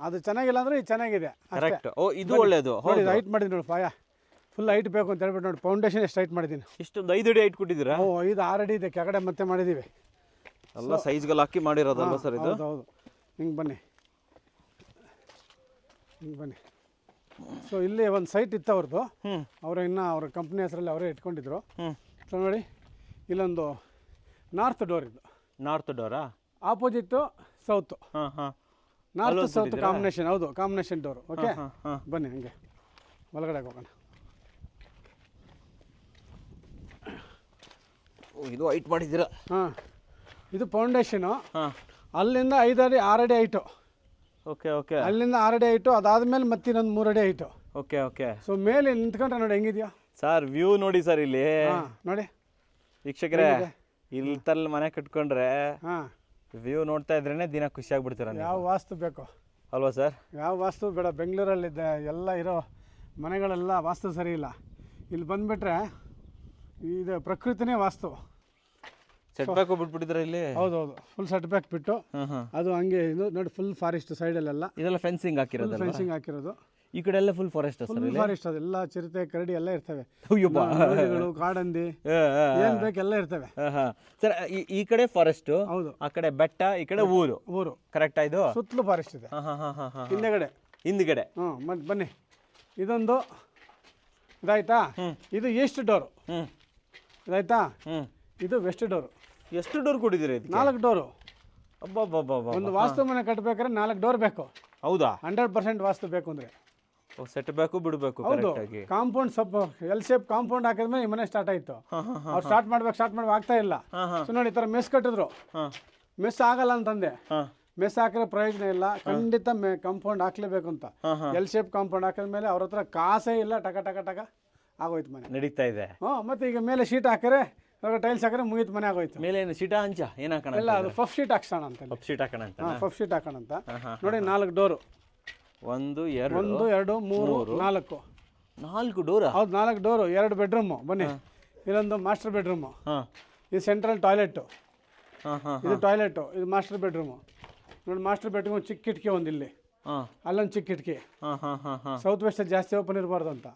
ಅದು ಚೆನ್ನಾಗಿಲ್ಲ ಅಂದ್ರೆ ಇದು ಚೆನ್ನಾಗಿದೆ. ಕರೆಕ್ಟ್. ಓ, ಇದು ಒಳ್ಳೇದು. ನೋಡಿ, ಹೈಟ್ ಮಾಡಿದ್ದೀನಿ ನೋಡಿ, ಪಾಯ ಫುಲ್ ಹೈಟ್ ಬೇಕು ಅಂತ ಹೇಳ್ಬಿಟ್ಟು ನೋಡಿ, ಫೌಂಡೇಶನ್ ಎಷ್ಟು ಹೈಟ್ ಮಾಡಿದ್ದೀನಿ. ಇಷ್ಟೊಂದು 5 ಅಡಿ ಹೈಟ್ ಕೊಟ್ಟಿದ್ದೀರಾ? 5-6 ಅಡಿ ಇದೆ, ಕೆಳಗಡೆ ಮತ್ತೆ ಮಾಡಿದ್ದೀವಿ. ಎಲ್ಲ ಸೈಜ್ಗಳು ಹಾಕಿ ಮಾಡಿರೋದಲ್ವ ಸರ್ ಇದು? ಹೌದು. ಹಿಂಗೆ ಬನ್ನಿ. ಸೊ ಇಲ್ಲಿ ಒಂದು ಸೈಟ್ ಇತ್ತು ಅವ್ರದ್ದು, ಅವ್ರ ಕಂಪ್ನಿ ಹೆಸರಲ್ಲಿ ಅವರೇ ಇಟ್ಕೊಂಡಿದ್ರು. ಸೊ ನೋಡಿ, ಇಲ್ಲೊಂದು ನಾರ್ತ್ ಡೋರ್. ಇದು north Dora? Opposite south. North south combination. ಹೌದು, ಕಾಂಬಿನೇಷನ್ ಡೋರು. ಓಕೆ, ಬನ್ನಿ ಹಂಗೆ ಒಳಗಡೆ ಹೋಗೋಣ. ಇದು ಹೈಟ್ ಮಾಡಿದ್ದೀರಾ? ಹಾಂ, ಇದು ಫೌಂಡೇಶನು. ಅಲ್ಲಿಂದ 5 ಅಡಿ 6 ಅಡಿ ಹೈಟು. Okay okay. ಅಲ್ಲಿಂದ 6 ಅಡಿ ಹೈಟು, ಅದಾದ್ಮೇಲೆ ಮತ್ತೆ ಇನ್ನೊಂದು 3 ಅಡಿ ಹೈಟು. Okay okay. ಸೊ ಮೇಲೆ ನಿಂತ್ಕೊಂಡ್ರೆ ನೋಡಿ ಹೆಂಗಿದೆಯಾ ಸರ್ ವ್ಯೂ ನೋಡಿ ಸರ್ ಇಲ್ಲಿ. ನೋಡಿ ವೀಕ್ಷಕರೇ, ಇಲ್ಲಿ ತಲ್ಲಿ ಮನೆ ಕಟ್ಕೊಂಡ್ರೆ ವ್ಯೂ ನೋಡ್ತಾ ಇದ್ರೇನೆ ದಿನ ಖುಷಿ ಆಗ್ಬಿಡ್ತೀರ. ಯಾವ ವಾಸ್ತು ಬೇಕು ಅಲ್ವಾ ಸರ್? ಯಾವ ವಾಸ್ತು ಬೇಡ. ಬೆಂಗಳೂರಲ್ಲಿದ್ದ ಎಲ್ಲ ಇರೋ ಮನೆಗಳೆಲ್ಲ ವಾಸ್ತು ಸರಿ ಇಲ್ಲ. ಇಲ್ಲಿ ಬಂದುಬಿಟ್ರೆ ಇದು ಪ್ರಕೃತಿನೇ ವಾಸ್ತು. ಸೆಟ್ ಬ್ಯಾಕ್ ಬಿಟ್ಬಿಟ್ಟಿದ್ರೆ ಇಲ್ಲಿ? ಹೌದೌದು, ಫುಲ್ ಸೆಟ್ ಬ್ಯಾಕ್ ಬಿಟ್ಟು ಅದು ಹಂಗೆ ಇದು ನೋಡಿ, ಫುಲ್ ಫಾರೆಸ್ಟ್ ಸೈಡಲ್ಲೆಲ್ಲ. ಇದೆಲ್ಲ ಫೆನ್ಸಿಂಗ್ ಹಾಕಿರೋದು? ಫೆನ್ಸಿಂಗ್ ಹಾಕಿರೋದು. ಈ ಕಡೆ ಎಲ್ಲ ಫುಲ್ ಫಾರೆಸ್ಟ್? ಫುಲ್ ಫಾರೆಸ್ಟ್, ಅದೆಲ್ಲ ಚಿರತೆ ಕರಡಿ ಎಲ್ಲ ಇರ್ತವೆ, ಕಾಡಂದಿ ಏನ್ ಬೇಕೆಲ್ಲ ಇರ್ತವೆ ಸರ್. ಈ ಕಡೆ ಫಾರೆಸ್ಟ್, ಹೌದು, ಆ ಕಡೆ ಬೆಟ್ಟ, ಈ ಕಡೆ ಊರು. ಕರೆಕ್ಟ್ ಆಯ್ತು. ಸುತ್ತಲೂ ಫಾರೆಸ್ಟ್ ಇದೆ. ಹಿಂದೆಗಡೆ. ಮತ್ತೆ ಬನ್ನಿ, ಇದೊಂದು ಇದಾಯ್ತಾ? ಇದು ಈಸ್ಟ್ ಡೋರು ಇದಾಯ್ತಾ? ಇದು ವೆಸ್ಟ್ ಡೋರು. ಎಷ್ಟು ಡೋರ್ ಕೊಟ್ಟಿದ್ದೀರಿ? 4 ಡೋರು. ಅಬ್ಬಬ್ಬಬ್ಬ. ಒಂದು ವಾಸ್ತು ಮನೆ ಕಟ್ಟಬೇಕಾದ್ರೆ 4 ಡೋರ್ ಬೇಕು. ಹೌದಾ? 100% ವಾಸ್ತು ಬೇಕು ಅಂದ್ರೆ ಸೆಟ್ ಬೇಕು ಬಿಡಬೇಕು. ಹೌದು. ಕಾಂಪೌಂಡ್ ಸ್ವಲ್ಪ ಎಲ್ ಶೇಪ್ ಕಾಂಪೌಂಡ್ ಹಾಕಿದ್ಮೇಲೆ ಈ ಮನೆ ಸ್ಟಾರ್ಟ್ ಆಯ್ತು. ಅವ್ರು ಸ್ಟಾರ್ಟ್ ಮಾಡ್ಬೇಕು ಆಗ್ತಾ ಇಲ್ಲ. ಸೊ ನೋಡಿ, ಈ ತರ ಮೆಸ್ ಕಟ್ಟಿದ್ರು. ಮೆಸ್ ಆಗಲ್ಲ ಅಂತಂದೆ. ಮೆಸ್ ಹಾಕಿದ್ರೆ ಪ್ರಯೋಜನ ಇಲ್ಲ, ಖಂಡಿತ ಕಾಂಪೌಂಡ್ ಹಾಕ್ಲೇಬೇಕು ಅಂತ. ಎಲ್ ಶೇಪ್ ಕಾಂಪೌಂಡ್ ಹಾಕಿದ್ಮೇಲೆ ಅವ್ರ ಹತ್ರ ಕಾಸೇ ಇಲ್ಲ, ಟಕ ಆಗೋಯ್ತು ಮನೆ. ನಡೀತಾ ಇದೆ. ಮತ್ತೆ ಈಗ ಮೇಲೆ ಶೀಟ್ ಹಾಕಿದ್ರೆ, ಟೈಲ್ಸ್ ಹಾಕಿದ್ರೆ ಮುಗಿತು, ಮನೆ ಆಗೋಯ್ತು. ಮೇಲೆ ಏನು ಶೀಟ ಹಂಚ ಏನು ಹಾಕೋಣ? ಇಲ್ಲ, ಅದು ಪಫ್ ಶೀಟ್ ಹಾಕ್ಸೋಣ ಅಂತ. ಪಫ್ ಶೀಟ್ ಹಾಕೋಣ ಅಂತ. ಪಫ್ ಶೀಟ್ ಹಾಕೋಣ ಅಂತ. ನೋಡಿ, 4 ಡೋರು. 1 2 3 4. 4 ಡೋರ್? ಹೌದು, 4 ಡೋರು. 2 ಬೆಡ್ರೂಮು. ಬನ್ನಿ, ಇಲ್ಲೊಂದು ಮಾಸ್ಟರ್ ಬೆಡ್ರೂಮು. ಇದು ಸೆಂಟ್ರಲ್ ಟಾಯ್ಲೆಟ್. ಇದು ಟಾಯ್ಲೆಟ್, ಇದು ಮಾಸ್ಟರ್ ಬೆಡ್ರೂಮು. ನೋಡಿ, ಮಾಸ್ಟರ್ ಬೆಡ್ರೂಮ್ ಚಿಕ್ಕ ಕಿಟಕಿ ಒಂದು ಇಲ್ಲಿ, ಅಲ್ಲೊಂದು ಚಿಕ್ಕ ಕಿಟಕಿ. ಸೌತ್ ವೆಸ್ಟ್ ಜಾಸ್ತಿ ಓಪನ್ ಇರಬಾರ್ದು ಅಂತ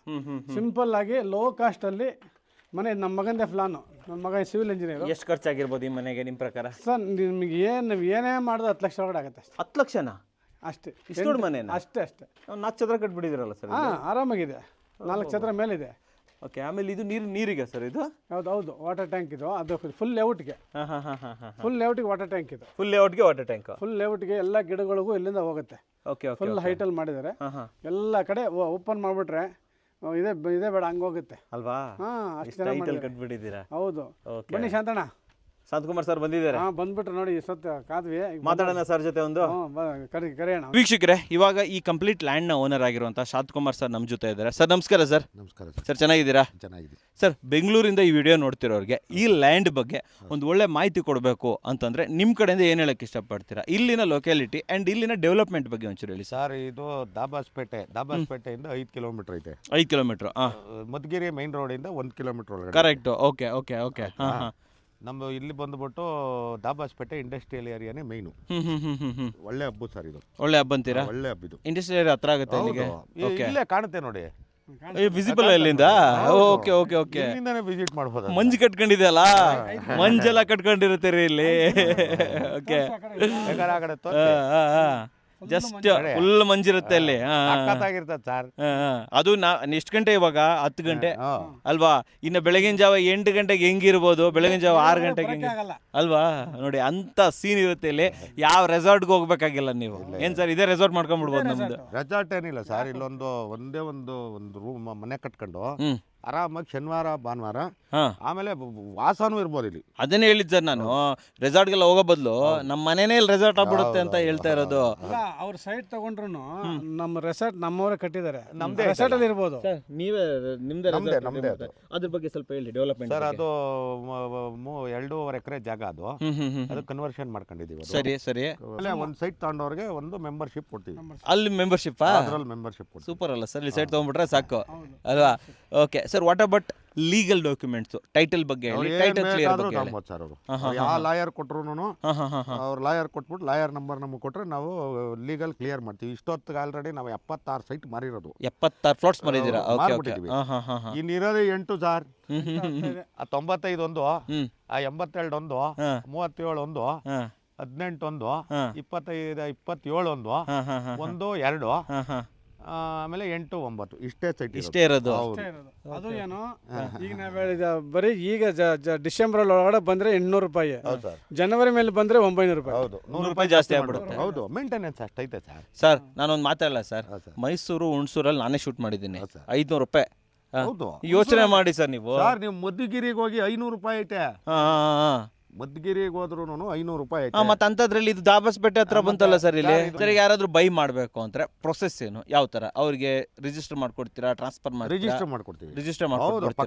ಸಿಂಪಲ್ ಆಗಿ ಲೋ ಕಾಸ್ಟ್ ಅಲ್ಲಿ ಮನೆ. ನಮ್ಮ ಮಗಂದೇ ಪ್ಲಾನು. ನಮ್ಮ ಮಗ ಸಿವಿಲ್ ಇಂಜಿನಿಯರ್. ಎಷ್ಟು ಖರ್ಚಾಗಿರ್ಬೋದು ಈ ಮನೆಗೆ ನಿಮ್ಮ ಪ್ರಕಾರ? ಸರ್, ನಿಮಗೆ ಏನೇ ಮಾಡಿದ್ರೆ 10 ಲಕ್ಷ ಒಳಗಡೆ ಆಗುತ್ತೆ. 10 ಲಕ್ಷನಾ? ಅಷ್ಟೇ. ಇಷ್ಟು ಮನೆ? ಅಷ್ಟೇ. 4 ಚದರ ಕಟ್ಬಿಟ್ಟಿದ್ದೀರಲ್ಲ ಸರ್? ಆರಾಮಾಗಿದೆ, 4 ಚದರ ಮೇಲಿದೆ. ಓಕೆ. ಆಮೇಲೆ ಇದು ನೀರಿಗೆ ಸರ್? ಇದು ಹೌದು, ವಾಟರ್ ಟ್ಯಾಂಕ್. ಇದು ಅದು ಫುಲ್ ಲೇಔಟ್ಗೆ. ಫುಲ್ ಲೇಔಟ್ಗೆ ವಾಟರ್ ಟ್ಯಾಂಕ್. ಇದು ಫುಲ್ ಲೇಔಟ್ಗೆ ವಾಟರ್ ಟ್ಯಾಂಕ್. ಫುಲ್ ಲೇಔಟ್ಗೆ ಎಲ್ಲ ಗಿಡಗಳಿಗೂ ಇಲ್ಲಿಂದ ಹೋಗುತ್ತೆ. ಓಕೆ. ಫುಲ್ ಹೈಟಲ್ಲಿ ಮಾಡಿದ್ದಾರೆ. ಎಲ್ಲ ಕಡೆ ಓಪನ್ ಮಾಡಿಬಿಟ್ರೆ ಇದೇ ಬೇಡ, ಹಂಗೋಗುತ್ತೆ ಅಲ್ವಾ? ಅಷ್ಟು ಚೆನ್ನಾಗಿ ಕಟ್ಬಿಟ್ಟಿದ್ದೀರಾ? ಹೌದು. ಬನ್ನಿ ಶಾಂತಣ್ಣ, ಶಾಂತಕುಮಾರ್ ಸರ್ ಬಂದಿದ್ದಾರೆ. ಬಂದ್ಬಿಟ್ರು ನೋಡಿ, ಇಷ್ಟೊತ್ತು ಕಾದ್ವಿ. ಮಾತಾಡೋಣ ಸರ್ ಜೊತೆ ಒಂದು. ಕರೆಯೋಣ. ವೀಕ್ಷಕರೇ, ಇವಾಗ ಈ ಕಂಪ್ಲೀಟ್ ಲ್ಯಾಂಡ್ನ ಓನರ್ ಆಗಿರುವಂಥ ಶಾಂತಕುಮಾರ್ ಸರ್ ನಮ್ಮ ಜೊತೆ ಇದ್ದಾರೆ. ಸರ್ ನಮಸ್ಕಾರ. ಸರ್ ನಮಸ್ಕಾರ ಸರ್, ಚೆನ್ನಾಗಿದ್ದೀರಾ? ಚೆನ್ನಾಗಿದೆ ಸರ್. ಬೆಂಗಳೂರಿಂದ ಈ ವಿಡಿಯೋ ನೋಡ್ತಿರೋರಿಗೆ ಈ ಲ್ಯಾಂಡ್ ಬಗ್ಗೆ ಒಂದು ಒಳ್ಳೆ ಮಾಹಿತಿ ಕೊಡಬೇಕು ಅಂತಂದರೆ ನಿಮ್ಮ ಕಡೆಯಿಂದ ಏನು ಹೇಳೋಕ್ಕೆ ಇಷ್ಟಪಡ್ತೀರಾ? ಇಲ್ಲಿನ ಲೊಕ್ಯಾಲಿಟಿ ಆ್ಯಂಡ್ ಇಲ್ಲಿನ ಡೆವಲಪ್ಮೆಂಟ್ ಬಗ್ಗೆ ಒಂಚೂರು ಹೇಳಿ ಸರ್. ಇದು ದಾಬಾಸ್ಪೇಟೆಯಿಂದ 5 ಕಿಲೋಮೀಟರ್ ಐತೆ. 5 ಕಿಲೋಮೀಟ್ರ್. ಮಧುಗಿರಿ ಮೈನ್ ರೋಡಿಂದ 1 ಕಿಲೋಮೀಟರ್ ಒಳಗಡೆ. ಕರೆಕ್ಟ್. Okay okay okay. ಹಾಂ ಹಾಂ. ನಮ್ಮ ಇಲ್ಲಿ ಬಂದುಬಿಟ್ಟು ದಾಬಾಸ್ಪೇಟೆ ಇಂಡಸ್ಟ್ರಿಯಲ್ ಏರಿಯಾನೇ ಮೈನು. ಒಳ್ಳೆ ಹಬ್ಬ ಸರ್ ಇದು. ಒಳ್ಳೆ ಹಬ್ಬ ಅಂತೀರಾ? ಒಳ್ಳೆ ಹಬ್ಬ ಇದು. ಇಂಡಸ್ಟ್ರಿಯಲ್ ಏರಿಯಾ ಹತ್ರ ಆಗುತ್ತೆ ಇಲ್ಲಿಗೆ. ಇಲ್ಲೇ ಕಾಣುತ್ತೆ ನೋಡಿ, ವಿಸಿಬಲ್ ಎಲ್ಲಿಂದ? Okay okay okay. ಇಲ್ಲಿಂದಾನೇ ವಿಸಿಟ್ ಮಾಡ್ಬೋದು. ಮಂಜು ಕಟ್ಕೊಂಡಿದೆ ಅಲ್ಲ, ಮಂಜೆಲ್ಲ ಕಟ್ಕೊಂಡಿರುತ್ತೆ ರೀ ಇಲ್ಲಿ. ಓಕೆ. ಬೇಕಾದ್ರೆ ಆ ಕಡೆ ಜಸ್ಟ್ ಫುಲ್ ಮಂಜಿರುತ್ತೆ ಅಲ್ಲಿ. ಸಕ್ಕತ್ತಾಗಿರ್ತದೆ ಸರ್. ಅದು ಎಷ್ಟು ಗಂಟೆ ಇವಾಗ? 10 ಗಂಟೆ ಅಲ್ವಾ? ಇನ್ನು ಬೆಳಗಿನ ಜಾವ 8 ಗಂಟೆಗೆ ಹೆಂಗಿರ್ಬೋದು, ಬೆಳಗಿನ ಜಾವ 6 ಗಂಟೆಗೆ ಅಲ್ವಾ? ನೋಡಿ, ಅಂತ ಸೀನ್ ಇರುತ್ತೆ ಇಲ್ಲಿ. ಯಾವ ರೆಸಾರ್ಟ್ಗೆ ಹೋಗ್ಬೇಕಾಗಿಲ್ಲ ನೀವು. ಏನ್ ಸರ್, ಇದೇ ರೆಸಾರ್ಟ್ ಮಾಡ್ಕೊಂಡ್ಬಿಡ್ಬೋದು ನಮ್ದು. ರೆಸಾರ್ಟ್ ಏನಿಲ್ಲ ಸರ್, ಇಲ್ಲೊಂದು ಒಂದೇ ಒಂದು ರೂಮ್ ಮನೆ ಕಟ್ಕೊಂಡು ಆರಾಮಾಗಿ ಶನಿವಾರ ಭಾನುವಾರ ಆಮೇಲೆ ವಾಸನೂ ಇರ್ಬೋದು ಇಲ್ಲಿ. ಅದನ್ನೇ ಹೇಳಿದ್ ಸರ್ ನಾನು. ರೆಸಾರ್ಟ್ಗೆಲ್ಲ ಹೋಗೋ ಬದಲು ನಮ್ಮ ಮನೆನೇ ಇಲ್ಲಿ ರೆಸಾರ್ಟ್ ಆಗ್ಬಿಡುತ್ತೆ ಅಂತ ಹೇಳ್ತಾ ಇರೋದು. ಅವ್ರ ಸೈಟ್ ತಗೊಂಡ್ರು ನಮ್ಮ ರೆಸಾರ್ಟ್ ನಮ್ಮವರೇ ಕಟ್ಟಿದ್ದಾರೆ. ನಮ್ದೇ ರೆಸಾರ್ಟ್ ಅಲ್ಲಿ ಇರ್ಬೋದು. ನೀವೇ ನಿಮ್ದೇ ನಮ್ದೇ ಅದು. ಅದ್ರ ಬಗ್ಗೆ ಸ್ವಲ್ಪ ಹೇಳಿ, ಡೆವಲಪ್ಮೆಂಟ್ ಸರ್. ಅದು 2.5 ಎಕರೆ ಜಾಗ ಅದು. ಅದು ಕನ್ವರ್ಷನ್ ಮಾಡ್ಕೊಂಡಿದೀವಿ. ಸರಿ ಸರಿ. ಒಂದು ಸೈಟ್ ತಗೊಂಡವ್ರಿಗೆ ಒಂದು ಮೆಂಬರ್ಶಿಪ್ ಕೊಡ್ತೀವಿ. ಅಲ್ಲಿ ಮೆಂಬರ್ಶಿಪ್? ಅದ್ರಲ್ಲಿ ಮೆಂಬರ್ಶಿಪ್ ಸೂಪರ್ ಅಲ್ಲ ಸರ್? ಇಲ್ಲಿ ಸೈಟ್ ತಗೊಂಡ್ಬಿಟ್ರೆ ಸಾಕು ಅಲ್ವಾ? Okay sir. What about legal documents? Title ಬಗ್ಗೆ ಹೇಳಿ. ಟೈಟಲ್ ಕ್ಲಿಯರ್ ಬಗ್ಗೆ ಹೇಳಿ. ಯಾವ ಲಾಯರ್ ಕೊಟ್ರು ಅವ್ರ ಲಾಯರ್ ಕೊಟ್ಬಿಟ್ಟು ಲಾಯರ್ ನಂಬರ್ ನಮಗೆ ಕೊಟ್ರೆ ನಾವು ಲೀಗಲ್ ಕ್ಲಿಯರ್ ಮಾಡ್ತೀವಿ. ಇಷ್ಟೊತ್ತಿಗೆ ಆಲ್ರೆಡಿ ನಾವು 76 ಸೈಟ್ ಮಾರಿರೋದು. 76 ಫ್ಲಾಟ್ಸ್ ಮಾರಿದ್ದೀರಾ? ಇನ್ನಿರೋದು 8 ಸರ್. 95 ಒಂದು, 82 ಒಂದು, 37 ಒಂದು, 18 ಒಂದು, 25 27 ಒಂದು, 1 2, ಆಮೇಲೆ 8 9 ಇಷ್ಟೇ ಸೈಟ್. ಇಷ್ಟೇ ಇರೋದು. ಅದು ಏನು ಈಗ ನಾವ್ ಹೇಳಿದ ಬರೀ ಈಗ ಡಿಸೆಂಬರ್ ಒಳಗಡೆ ಬಂದ್ರೆ 800 ರೂಪಾಯಿ, ಜನವರಿ ಮೇಲೆ ಬಂದ್ರೆ 900 ರೂಪಾಯಿ. ಹೌದು, 100 ರೂಪಾಯಿ ಜಾಸ್ತಿ ಆಗ್ಬಿಡುತ್ತೆ. ಹೌದು, ಮೇಂಟೆನೆನ್ಸ್ ಅಷ್ಟೈತೆ ಸರ್. ಸರ್ ನಾನೊಂದು ಮಾತಾಡಲ್ಲ ಸರ್, ಮೈಸೂರು ಹುಣಸೂರಲ್ಲಿ ನಾನೇ ಶೂಟ್ ಮಾಡಿದ್ದೀನಿ. 500 ರೂಪಾಯಿ. ಹೌದು, ಯೋಚನೆ ಮಾಡಿ ಸರ್ ನೀವು. ಸರ್ ನೀವು ಮಧುಗಿರಿಗೆ ಹೋಗಿ 500 ರೂಪಾಯಿ ಐತೆ. ಮಧುಗಿರಿಗೆ ಹೋದ್ರು 500 ರೂಪಾಯಿ ಐತೆ. ಮತ್ತೆ ಅಂತದ್ರಲ್ಲಿ ಇದು ದಾಬಾಸ್ಪೇಟೆ ಹತ್ರ ಬಂತಲ್ಲ ಸರ್ ಇಲ್ಲಿ. ಸರ್ ಯಾರಾದ್ರೂ ಬೈ ಮಾಡ್ಬೇಕು ಅಂದ್ರೆ ಪ್ರೊಸೆಸ್ ಏನು, ಯಾವ ತರ? ಅವ್ರಿಗೆ ರಿಜಿಸ್ಟರ್ ಮಾಡ್ಕೊಡ್ತೀರಾ, ಟ್ರಾನ್ಸ್ಫರ್ ಮಾಡಿ? ರಿಜಿಸ್ಟರ್ ಮಾಡ್ಕೊಡ್ತೀವಿ. ರಿಜಿಸ್ಟರ್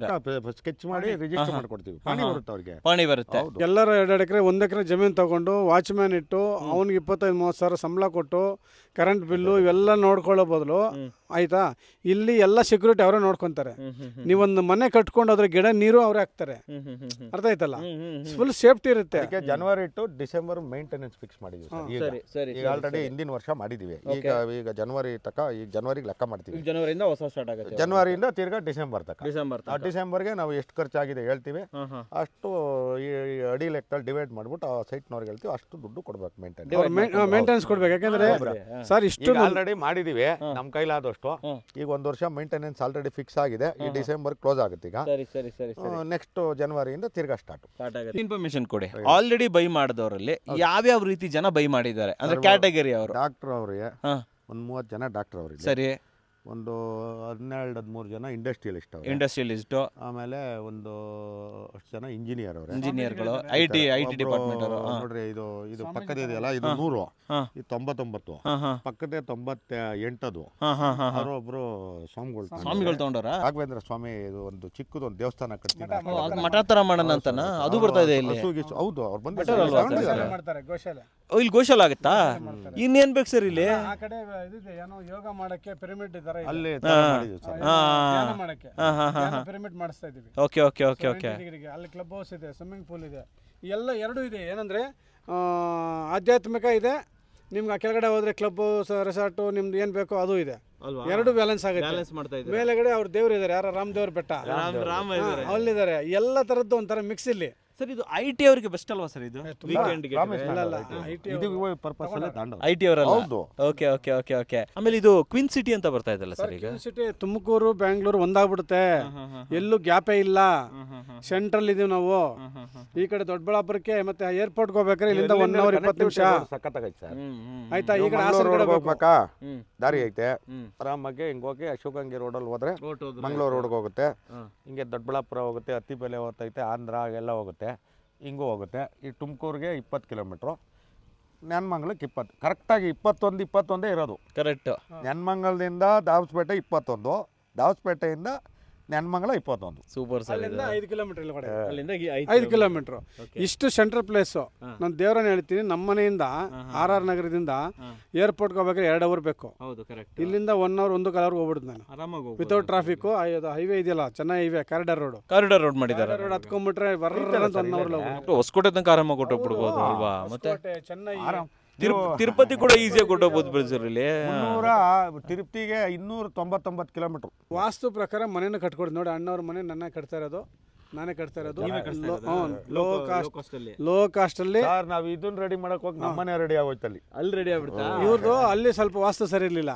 ಸ್ಕೆಚ್ ಮಾಡಿ ರಿಜಿಸ್ಟರ್ ಮಾಡ್ಕೊಡ್ತೀವಿ. ಪಾಣಿ ಬರುತ್ತೆ ಅವ್ರಿಗೆ. ಪಾಣಿ ಬರುತ್ತೆ. ಎಲ್ಲರೂ 2 ಎಕರೆ 1 ಎಕರೆ ಜಮೀನು ತಗೊಂಡು ವಾಚ್ಮ್ಯಾನ್ ಇಟ್ಟು ಅವ್ನಿಗೆ 25-30 ಸಾವಿರ ಸಂಬಳ ಕೊಟ್ಟು ಕರೆಂಟ್ ಬಿಲ್ಲು ಇವೆಲ್ಲ ನೋಡ್ಕೊಳ್ಳೋ ಬದಲು ಆಯ್ತಾ, ಇಲ್ಲಿ ಎಲ್ಲ ಸೆಕ್ಯೂರಿಟಿ ಅವರೇ ನೋಡ್ಕೊಂತಾರೆ. ನೀವೊಂದು ಮನೆ ಕಟ್ಕೊಂಡು ಅದ್ರ ಗಿಡ ನೀರು ಅವರೇ ಹಾಕ್ತಾರೆ. ಅರ್ಥ ಆಯ್ತಲ್ಲ? ಫುಲ್ ಸೇಫ್ಟಿ ಇರುತ್ತೆ. ಜನವರಿ ಟು ಡಿಸೆಂಬರ್ ಮೇಂಟೆನೆನ್ಸ್ ಫಿಕ್ಸ್ ಮಾಡಿದ್ವಿ. ಈಗ ಆಲ್ರೆಡಿ ಹಿಂದಿನ ವರ್ಷ ಮಾಡಿದೀವಿ. ಈಗ ಜನವರಿ ತಕ, ಈಗ ಜನವರಿಗೆ ಲೆಕ್ಕ ಮಾಡ್ತೀವಿ. ಜನವರಿಯಿಂದ ಹೊಸ ಸ್ಟಾರ್ಟ್ ಆಗುತ್ತೆ. ಜನವರಿಯಿಂದ ತಿರ್ಗಾ ಡಿಸೆಂಬರ್ ತಕ. ಡಿಸೆಂಬರ್ಗೆ ನಾವು ಎಷ್ಟು ಖರ್ಚಾಗಿದೆ ಹೇಳ್ತೀವಿ, ಅಷ್ಟು ಈ ಅಡಿ ಲೆಕ್ಕದಲ್ಲಿ ಡಿವೈಡ್ ಮಾಡ್ಬಿಟ್ಟು ಆ ಸೈಟ್ನವ್ರಿಗೆ ಹೇಳ್ತೀವಿ. ಅಷ್ಟು ದುಡ್ಡು ಕೊಡ್ಬೇಕು ಮೇಂಟೆನೆನ್ಸ್ ಕೊಡ್ಬೇಕು. ಯಾಕಂದ್ರೆ ಸರ್ ಇಷ್ಟು ಆಲ್ರೆಡಿ ಮಾಡಿದೀವಿ ನಮ್ಮ ಕೈಲಾದಷ್ಟು. ಈಗ 1 ವರ್ಷ ಮೇಂಟೆನೆನ್ಸ್ ಆಲ್ರೆಡಿ ಫಿಕ್ಸ್ ಆಗಿದೆ. ಈ ಡಿಸೆಂಬರ್ ಕ್ಲೋಸ್ ಆಗುತ್ತೆ. ಈಗ ನೆಕ್ಸ್ಟ್ ಜನವರಿಯಿಂದ ತಿರ್ಗಾ ಸ್ಟಾರ್ಟ್ ಆಗುತ್ತೆ. ಇನ್ಫಾರ್ಮೇಶನ್ ಕೊಡಿ. ಆಲ್ರೆಡಿ ಬೈ ಮಾಡಿದವರಲ್ಲಿ ಯಾವ್ಯಾವ ರೀತಿ ಜನ ಬೈ ಮಾಡಿದ್ದಾರೆ ಅಂದ್ರೆ ಕ್ಯಾಟಗರಿ ಅವರು? ಡಾಕ್ಟರ್ ಅವರಿಗೆ ಒಂದು 30 ಜನ ಡಾಕ್ಟರ್ ಅವರಿಗೆ. ಸರಿ. ಒಂದು 12-13 ಜನ ಇಂಡಸ್ಟ್ರಿಯಲಿಸ್ಟ್. ಆಮೇಲೆ ಒಂದು ಅಷ್ಟು ಜನ ಇಂಜಿನಿಯರ್ಗಳು, ಐಟಿ ಡಿಪಾರ್ಟ್ಮೆಂಟ್ ಅವರು. ನೋಡ್ರಿ, ಇದು ಪಕ್ಕದ ಇದೆಯಲ್ಲ, ಇದು 100, ಇದು 99, ಪಕ್ಕದ 98. ಅವರೊಬ್ರು ಸ್ವಾಮಿಗಳು ತಗೊಂಡವ್ರ? ರಾಘವೇಂದ್ರ ಸ್ವಾಮಿ. ಇದು ಒಂದು ಚಿಕ್ಕದೊಂದು ದೇವಸ್ಥಾನ ಕಟ್ತೀನಿ, ಮಠ ತರ ಮಾಡೋಣ ಅಂತನಾ? ಅದು ಬರ್ತಾ ಇದೆ ಇಲ್ಲಿ. ಹೌದು, ಅವ್ರು ಗೋಶಾಲೆ. ಇಲ್ಲಿ ಗೋಶಾಲೆ ಆಗುತ್ತಾ? ಇನ್ನೇನ್ ಬೇಕು ಸರ್ ಇಲ್ಲಿ? ಆ ಕಡೆ ಏನೋ ಯೋಗ ಮಾಡಕ್ಕೆ ಪಿರಮಿಡ್ ಇದ್ದಾರೆ. ಅಲ್ಲಿ ಪಿರಮಿಡ್ ಮಾಡಿಸ್ತಾ ಇದೀವಿ. Okay okay okay okay. ಅಲ್ಲಿ ಕ್ಲಬ್ ಹೌಸ್ ಇದೆ, ಸ್ವಿಮ್ಮಿಂಗ್ ಪೂಲ್ ಇದೆ, ಎಲ್ಲ ಎರಡು ಇದೆ. ಏನಂದ್ರೆ ಆಧ್ಯಾತ್ಮಿಕ ಇದೆ, ನಿಮ್ಗೆ ಆ ಕೆಳಗಡೆ ಹೋದ್ರೆ ಕ್ಲಬ್ ಹೌಸ್, ರೆಸಾರ್ಟು, ನಿಮ್ದು ಏನ್ ಬೇಕೋ ಅದು ಇದೆ. ಎರಡು ಬ್ಯಾಲೆನ್ಸ್ ಆಗುತ್ತೆ. ಮೇಲೆಗಡೆ ಅವ್ರ ದೇವ್ರು ಇದಾರೆ, ಯಾರ ರಾಮದೇವ್ರ ಬೆಟ್ಟ ಅಲ್ಲಿದ್ದಾರೆ. ಎಲ್ಲ ತರದ್ದು ಒಂಥರ ಮಿಕ್ಸ್ ಇಲ್ಲಿ. ಸರ್ ಇದು ಐಟಿ ಅವರಿಗೆ ಬೆಸ್ಟ್ ಅಲ್ವಾ ಸರ್? ಇದು ಐಟಿ ಅವರಲ್ಲ? Okay okay okay okay. ಆಮೇಲೆ ಇದು ಕ್ವೀನ್ ಸಿಟಿ ಅಂತ ಬರ್ತಾ ಇದಲ್ಲ ಸರ್ ಈಗ? ಕ್ವೀನ್ ಸಿಟಿ ತುಮಕೂರು ಬ್ಯಾಂಗ್ಳೂರು ಒಂದಾಗ್ಬಿಡುತ್ತೆ. ಎಲ್ಲೂ ಗ್ಯಾಪೇ ಇಲ್ಲ. ಸೆಂಟ್ರಲ್ ಇದೀವಿ ನಾವು. ಈ ಕಡೆ ದೊಡ್ಡಬಳ್ಳಾಪುರಕ್ಕೆ ಮತ್ತೆ ಏರ್ಪೋರ್ಟ್ಗೆ ಹೋಗ್ಬೇಕಾದ್ರೆ ಇಲ್ಲಿಂದ 1 ಅವರ್ 20 ನಿಮಿಷ ಆಯ್ತಾ. ಈ ಕಡೆ ಹೋಗ್ಬೇಕಾ ದಾರಿ ಐತೆ. ಆರಾಮಾಗಿ ಹಿಂಗ್ ಹೋಗಿ ಶಿವಗಂಗೆ ರೋಡಲ್ಲಿ ಹೋದ್ರೆ ಮಂಗಳೂರು ರೋಡ್ಗೆ ಹೋಗುತ್ತೆ. ಹಿಂಗೆ ದೊಡ್ಡಬಳ್ಳಾಪುರ ಹೋಗುತ್ತೆ, ಹತ್ತಿಬೆಲೆ ಹೋಗ್ತೈತೆ, ಆಂಧ್ರ ಎಲ್ಲ ಹೋಗುತ್ತೆ. ಹಿಂಗೂ ಹೋಗುತ್ತೆ. ಈ ತುಮಕೂರಿಗೆ 20 ಕಿಲೋಮೀಟ್ರು, ನೆನ್ಮಂಗಲಕ್ಕೆ 20, ಕರೆಕ್ಟಾಗಿ 21 ಇರೋದು. Correct. ನೆನ್ಮಂಗಲದಿಂದ Dabaspete 21, ದಾವಸ್ಪೇಟೆಯಿಂದ Nelamangala 21. Super sir. ಅಲ್ಲಿಂದ 5 ಕಿಲೋಮೀಟರ್ ಒಳಗಡೆ, ಅಲ್ಲಿಂದ 5 ಕಿಲೋಮೀಟ್ರು. ಇಷ್ಟು ಸೆಂಟ್ರಲ್ ಪ್ಲೇಸು. ನಾನು ದೇವರನ್ನ ಹೇಳ್ತೀನಿ, ನಮ್ಮ ಮನೆಯಿಂದ RR ನಗರದಿಂದ ಏರ್ಪೋರ್ಟ್ಗೆ ಹೋಗ್ಬೇಕಾದ್ರೆ 2 ಅವರ್ ಬೇಕು. ಹೌದು ಕರೆಕ್ಟ್. ಇಲ್ಲಿಂದ 1 ಅವರ್ 1 ಕಾಲ್ ಅವರ್ ಹೋಗ್ಬಿಡ್ತು ನಾನು ಆರಾಮಾಗಿ ವಿತೌಟ್ ಟ್ರಾಫಿಕ್ಕು. ಹೈವೇ ಇದೆಯಲ್ಲ, ಚೆನ್ನೈ ಹೈವೇ, ಕಾರಿಡಾರ್ ರೋಡ್ ಮಾಡಿದ್ದಾರೆ. ರೋಡ್ ಹತ್ಕೊಂಡ್ಬಿಟ್ರೆ ಬರ್ರ ಅಂತ 1 ಅವರ್ ಹೋಗ್ಬಿಡ್ತು. ಹೊಸಕೋಟೆ ತನಕ ಆರಾಮಾಗಿ ಕೊಟ್ಟೋಗ್ಬಿಡ್ಬೋದು ಅಲ್ವಾ? ಮತ್ತೆ ಚೆನ್ನೈ, ತಿರುಪತಿ ಕೂಡ ಈಸಿಯಾಗಿ ಕೊಟ್ಟೋಗ್ಬೋದು ಸರ್ ಇಲ್ಲಿ. ತಿರುಪತಿಗೆ 299 ಕಿಲೋಮೀಟ್ರು. ವಾಸ್ತು ಪ್ರಕಾರ ಮನೇನ ಕಟ್ಕೊಡ್ದು ನೋಡಿ. ಅಣ್ಣವ್ರ ಮನೆ ನನ್ನ ಕಟ್ತಾ ಇರೋದು, ನಾನೇ ಕಟ್ತಾ ಇರೋದು. ಲೋ ಕಾಸ್ಟ್ ಅಲ್ಲಿ ನಾವು ಇದನ್ನ ರೆಡಿ ಮಾಡಕ್ ಹೋಗಿ ನಮ್ಮನೆ ರೆಡಿ ಆಗೋಯ್ತಲ್ಲಿ. ಅಲ್ಲಿ ರೆಡಿ ಆಗ್ಬಿಡ್ತಾ? ಇವ್ರದ್ದು ಅಲ್ಲಿ ಸ್ವಲ್ಪ ವಾಸ್ತು ಸರಿ ಇರ್ಲಿಲ್ಲ.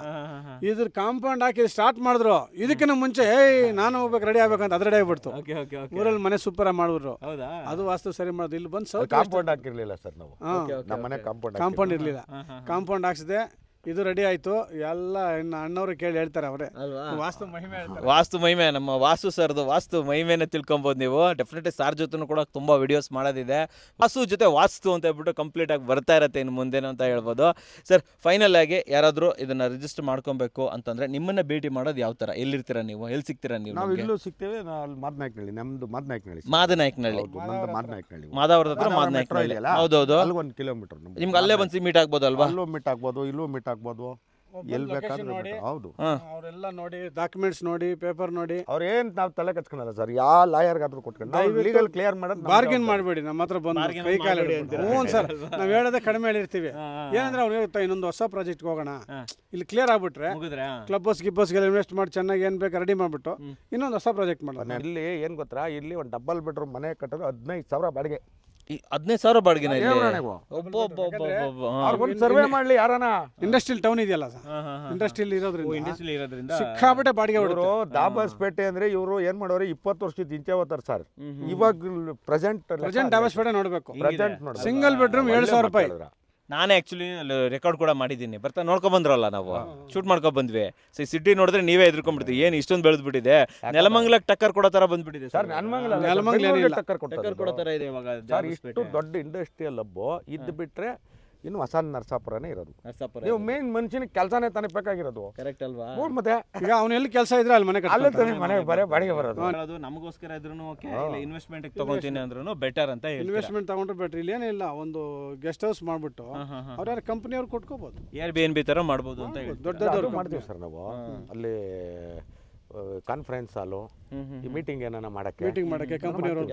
ಇದ್ರ ಕಾಂಪೌಂಡ್ ಹಾಕಿ ಸ್ಟಾರ್ಟ್ ಮಾಡಿದ್ರು. ಇದಕ್ಕಿಂತ ಮುಂಚೆ ನಾನು ಹೋಗ್ಬೇಕು, ರೆಡಿ ಆಗ್ಬೇಕಂತ ಅದು ರೆಡಿ ಆಗ್ಬಿಡ್ತು. ಊರಲ್ಲಿ ಮನೆ ಸೂಪರ್ ಮಾಡಿದ್ರು. ಅದು ವಾಸ್ತು ಸರಿ ಮಾಡೋದು. ಇಲ್ಲಿ ಬಂದು ಸ್ವಲ್ಪ ಕಾಂಪೌಂಡ್ ಹಾಕಿರ್ಲಿಲ್ಲ ಸರ್ ನಾವು. ನಮ್ಮನೆ ಕಾಂಪೌಂಡ್ ಇರ್ಲಿಲ್ಲ. ಕಾಂಪೌಂಡ್ ಹಾಕ್ಸಿದೆ, ಇದು ರೆಡಿ ಆಯ್ತು. ಎಲ್ಲ ಇನ್ನು ಅಣ್ಣವ್ರು ಕೇಳಿ ಹೇಳ್ತಾರೆ ಅವರೇ. ವಾಸ್ತು ಮಹಿಮೆ ಹೇಳ್ತಾರೆ. ವಾಸ್ತು ಮಹಿಮೆ, ನಮ್ಮ ವಾಸ್ತು ಸರ್ದು ವಾಸ್ತು ಮಹಿಮೆನ ತಿಳ್ಕೊಬೋದು ನೀವು. ಡೆಫಿನೆಟ್ಲಿ ಸಾರ್ ಜೊತೆ ಕೂಡ ತುಂಬ ವಿಡಿಯೋಸ್ ಮಾಡೋದಿದೆ. ವಾಸ್ತು ಜೊತೆ ವಾಸ್ತು ಅಂತ ಹೇಳ್ಬಿಟ್ಟು ಕಂಪ್ಲೀಟ್ ಆಗಿ ಬರ್ತಾ ಇರತ್ತೆ ಇನ್ನು ಮುಂದೇನು ಅಂತ ಹೇಳ್ಬೋದು. ಸರ್ ಫೈನಲ್ ಆಗಿ ಯಾರಾದರೂ ಇದನ್ನ ರಿಜಿಸ್ಟರ್ ಮಾಡ್ಕೊಬೇಕು ಅಂತಂದ್ರೆ ನಿಮ್ಮನ್ನ ಭೇಟಿ ಮಾಡೋದು ಯಾವ ಥರ? ಎಲ್ಲಿರ್ತೀರಾ ನೀವು? ಎಲ್ಲಿ ಸಿಗ್ತೀರಾ ನೀವು? ನಾವು ಇಲ್ಲೂ ಸಿಗ್ತೇವೆ. ಅಲ್ಲಿ ಮಾದನಾಯಕನಹಳ್ಳಿ, ನಮ್ದು ಮಾದನಾಯಕನಹಳ್ಳಿ. ಮಾದನಾಯಕನಹಳ್ಳಿ, ಮಾದನಾಯಕನಹಳ್ಳಿ, ಮಾದವರದ ಹತ್ರ ಮಾದನಾಯಕನಹಳ್ಳಿ. ಹೌದೌದು. ಅಲ್ಲಿ 1 ಕಿಲೋಮೀಟರ್. ನಿಮ್ಗೆ ಅಲ್ಲೇ ಬಂದು ಮೀಟ್ ಆಗ್ಬೋದಲ್ವಾ? ಅಲ್ಲೂ ಮೀಟ್ ಆಗ್ಬೋದು, ಇಲ್ಲೂ ಮೀಟ್ ಆಗ್ಬೋದು, ಎಲ್ಲಿ ಬೇಕಾದ್ರೆ. ಹೌದು, ಅವರೆಲ್ಲ ನೋಡಿ, ಡಾಕ್ಯುಮೆಂಟ್ಸ್ ನೋಡಿ, ಪೇಪರ್ ನೋಡಿ. ಅವ್ರು ಏನ್ ನಾವು ತಲೆ ಕಚ್ಕೊಳಲ್ಲ ಸರ್. ಯಾವ ಲಾಯರ್ಗಾದ್ರೂ ಕೊಟ್ಕೊಂಡು ನಾವು ಲೀಗಲ್ ಕ್ಲಿಯರ್ ಮಾಡೋದು. ಬಾರ್ಗೇನ್ ಮಾಡಬೇಡಿ ನಮ್ಮ ಹತ್ರ ಬಂದು ಕೈ ಕಾಲು ಹ್ಞೂ ಸರ್. ನಾವು ಹೇಳೋದೇ ಕಡಿಮೆ ಹೇಳಿರ್ತೀವಿ. ಏನಂದ್ರೆ ಅವ್ರು ಹೇಳ್ತಾ ಇನ್ನೊಂದು ಹೊಸ ಪ್ರಾಜೆಕ್ಟ್ಗೆ ಹೋಗೋಣ, ಇಲ್ಲಿ ಕ್ಲಿಯರ್ ಆಗ್ಬಿಟ್ರೆ ಕ್ಲಬ್ ಹೌಸ್ ಗಿಬ್ಬಸ್ಗೆಲ್ಲ ಇನ್ವೆಸ್ಟ್ ಮಾಡಿ ಚೆನ್ನಾಗಿ ಏನು ಬೇಕು ರೆಡಿ ಮಾಡಿಬಿಟ್ಟು ಇನ್ನೊಂದು ಹೊಸ ಪ್ರಾಜೆಕ್ಟ್ ಮಾಡೋಣ. ಇಲ್ಲಿ ಏನು ಗೊತ್ತಾ, ಇಲ್ಲಿ ಒಂದು ಡಬಲ್ ಬೆಡ್ರೂಮ್ ಮನೆ ಕಟ್ಟೋದು 15,000 ಬಾಡಿಗೆ. 15,000 ಬಾಡಿಗೆನ ಇಲ್ಲಿ? ಸರ್ವೆ ಮಾಡ್ಲಿ ಯಾರನ. ಇಂಡಸ್ಟ್ರಿಯಲ್ ಟೌನ್ ಇದೆಯಲ್ಲ ಸರ್, ಇಂಡಸ್ಟ್ರಿಯಲ್ ಇರೋದ್ರಿಂದ ಸಿಕ್ಕಾಬಿಟ್ಟೆ ಬಾಡಿಗೆ. ಇವರು ದಾಬಸ್ಪೇಟೆ ಅಂದ್ರೆ ಇವರು ಏನ್ ಮಾಡೋರು 20 ವರ್ಷದ ಇಂಚೆ ಹೋಗ್ತಾರೆ ಸರ್. ಇವಾಗ ಪ್ರೆಸೆಂಟ್ ದಾಬಸ್ಪೇಟೆ ನೋಡ್ಬೇಕು. ಪ್ರೆಸೆಂಟ್ ಸಿಂಗಲ್ ಬೆಡ್ರೂಮ್ 7,000 ರೂಪಾಯಿ. ನಾನೇ ಆ್ಯಕ್ಚುಲಿ ರೆಕಾರ್ಡ್ ಕೂಡ ಮಾಡಿದ್ದೀನಿ. ಬರ್ತಾ ನೋಡ್ಕೊಂಡ್ ಬಂದ್ರಲ್ಲ, ನಾವು ಶೂಟ್ ಮಾಡ್ಕೊಂಡ್ ಬಂದ್ವಿ. ಸಿಟಿ ನೋಡಿದ್ರೆ ನೀವೇ ಎದ್ಕೊಂಡ್ಬಿಡ್ತೀವಿ, ಏನು ಇಷ್ಟೊಂದು ಬೆಳೆದ್ಬಿಟ್ಟಿದೆ. ನೆಲಮಂಗಲಕ್ಕೆ ಟಕ್ಕರ್ ಕೊಡೋ ಥರ ಬಂದ್ಬಿಟ್ಟಿದೆ ಸರ್. ನೆಲಮಂಗಲ ಟಕ್ಕರ್ ಕೊಡೋ ಥರ ಇದೆ ಇವಾಗ. ಇಷ್ಟು ದೊಡ್ಡ ಇಂಡಸ್ಟ್ರಿಯಲ್ ಹಬ್ಬ ಇದ್ದು ಬಿಟ್ರೆ ಇನ್ನು ಹೊಸ ನರಸಾಪುರನೇ ಇರೋದು. ನೀವು ಮೇನ್ ಮನುಷ್ಯನಿಗೆ ಕೆಲಸನೇ ತಾನೇ ಬೇಕಾಗಿರೋದು. ಕರೆಕ್ಟ್ ಅಲ್ವಾ? ಮತ್ತೆ ಈಗ ಅವ್ನ ಎಲ್ಲಿ ಕೆಲಸ ಇದ್ರೆ ಅಲ್ಲಿ ಮನೆ ಬರೇ ಬಾಡಿಗೆ ಬರೋದು. ಅದು ನಮಗೋಸ್ಕರ ಇದ್ರೂ ಓಕೆ, ಇಲ್ಲ ಇನ್ವೆಸ್ಟ್ಮೆಂಟ್ ತಗೊಂತೀನಿ ಅಂದ್ರೂ ಬೆಟರ್ ಅಂತ ಹೇಳಿ. ಇನ್ವೆಸ್ಟ್ಮೆಂಟ್ ತಗೊಂಡ್ರೆ ಬೆಟ್ರ್. ಇಲ್ಲಿ ಏನಿಲ್ಲ, ಒಂದು ಗೆಸ್ಟ್ ಹೌಸ್ ಮಾಡ್ಬಿಟ್ಟು ಅವ್ರ ಕಂಪನಿ ಅವ್ರು ಕೊಟ್ಕೋಬಹುದು. Airbnb ತರ ಮಾಡ್ಬೋದು ಅಂತ ಹೇಳಿ ದೊಡ್ಡ ದೊಡ್ಡ ಮಾಡ್ತೀವಿ ಸರ್ ನಾವು. ಅಲ್ಲಿ ಕಾನ್ಫರೆನ್ಸ್ ಹಾಲು, ಈ ಮೀಟಿಂಗ್ ಏನಾನ ಮಾಡಕ್ಕೆ ಕಂಪನಿ ಅವರು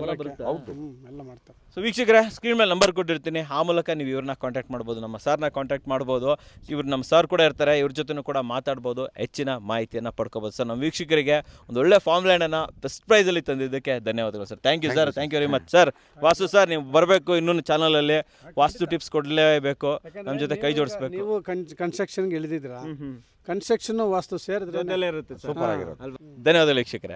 ಎಲ್ಲ ಮಾಡ್ತಾರೆ. ಸೊ ವೀಕ್ಷಕರೇ, ಸ್ಕ್ರೀನ್ ಮೇಲೆ ನಂಬರ್ ಕೊಟ್ಟಿರ್ತೀನಿ. ಆ ಮೂಲಕ ನೀವು ಇವ್ರನ್ನ ಕಾಂಟ್ಯಾಕ್ಟ್ ಮಾಡ್ಬೋದು, ನಮ್ಮ ಸರ್ನ ಕಾಂಟ್ಯಾಕ್ಟ್ ಮಾಡ್ಬೋದು. ಇವ್ರು ನಮ್ಮ ಸರ್ ಕೂಡ ಇರ್ತಾರೆ, ಇವ್ರ ಜೊತೆನೂ ಕೂಡ ಮಾತಾಡ್ಬೋದು, ಹೆಚ್ಚಿನ ಮಾಹಿತಿಯನ್ನು ಪಡ್ಕೋಬೋದು. ಸರ್ ನಮ್ಮ ವೀಕ್ಷಕರಿಗೆ ಒಂದು ಒಳ್ಳೆ ಫಾರ್ಮ್ ಲ್ಯಾಂಡನ್ನು ಬೆಸ್ಟ್ ಪ್ರೈಸಲ್ಲಿ ತಂದಿದ್ದಕ್ಕೆ ಧನ್ಯವಾದಗಳು sir. Thank you sir, thank you very much sir. ವಾಸ್ತು ಸರ್, ನೀವು ಬರಬೇಕು, ಇನ್ನೊಂದು ಚಾನಲಲ್ಲಿ ವಾಸ್ತು ಟಿಪ್ಸ್ ಕೊಡಲೇಬೇಕು, ನಮ್ಮ ಜೊತೆ ಕೈ ಜೋಡಿಸ್ಬೇಕು. ನೀವು ಕನ್ಸ್ಟ್ರಕ್ಷನ್ಗೆ ಇಳಿದಿದ್ದೀರಾ, ಕನ್ಸ್ಟ್ರಕ್ಷನ್ ವಾಸ್ತು ಸೇರಿದ್ರೆ ಇರುತ್ತೆ. ಸೂಪರ್ ಆಗಿರುತ್ತೆ. ಧನ್ಯವಾದಗಳು ವೀಕ್ಷಕರೇ.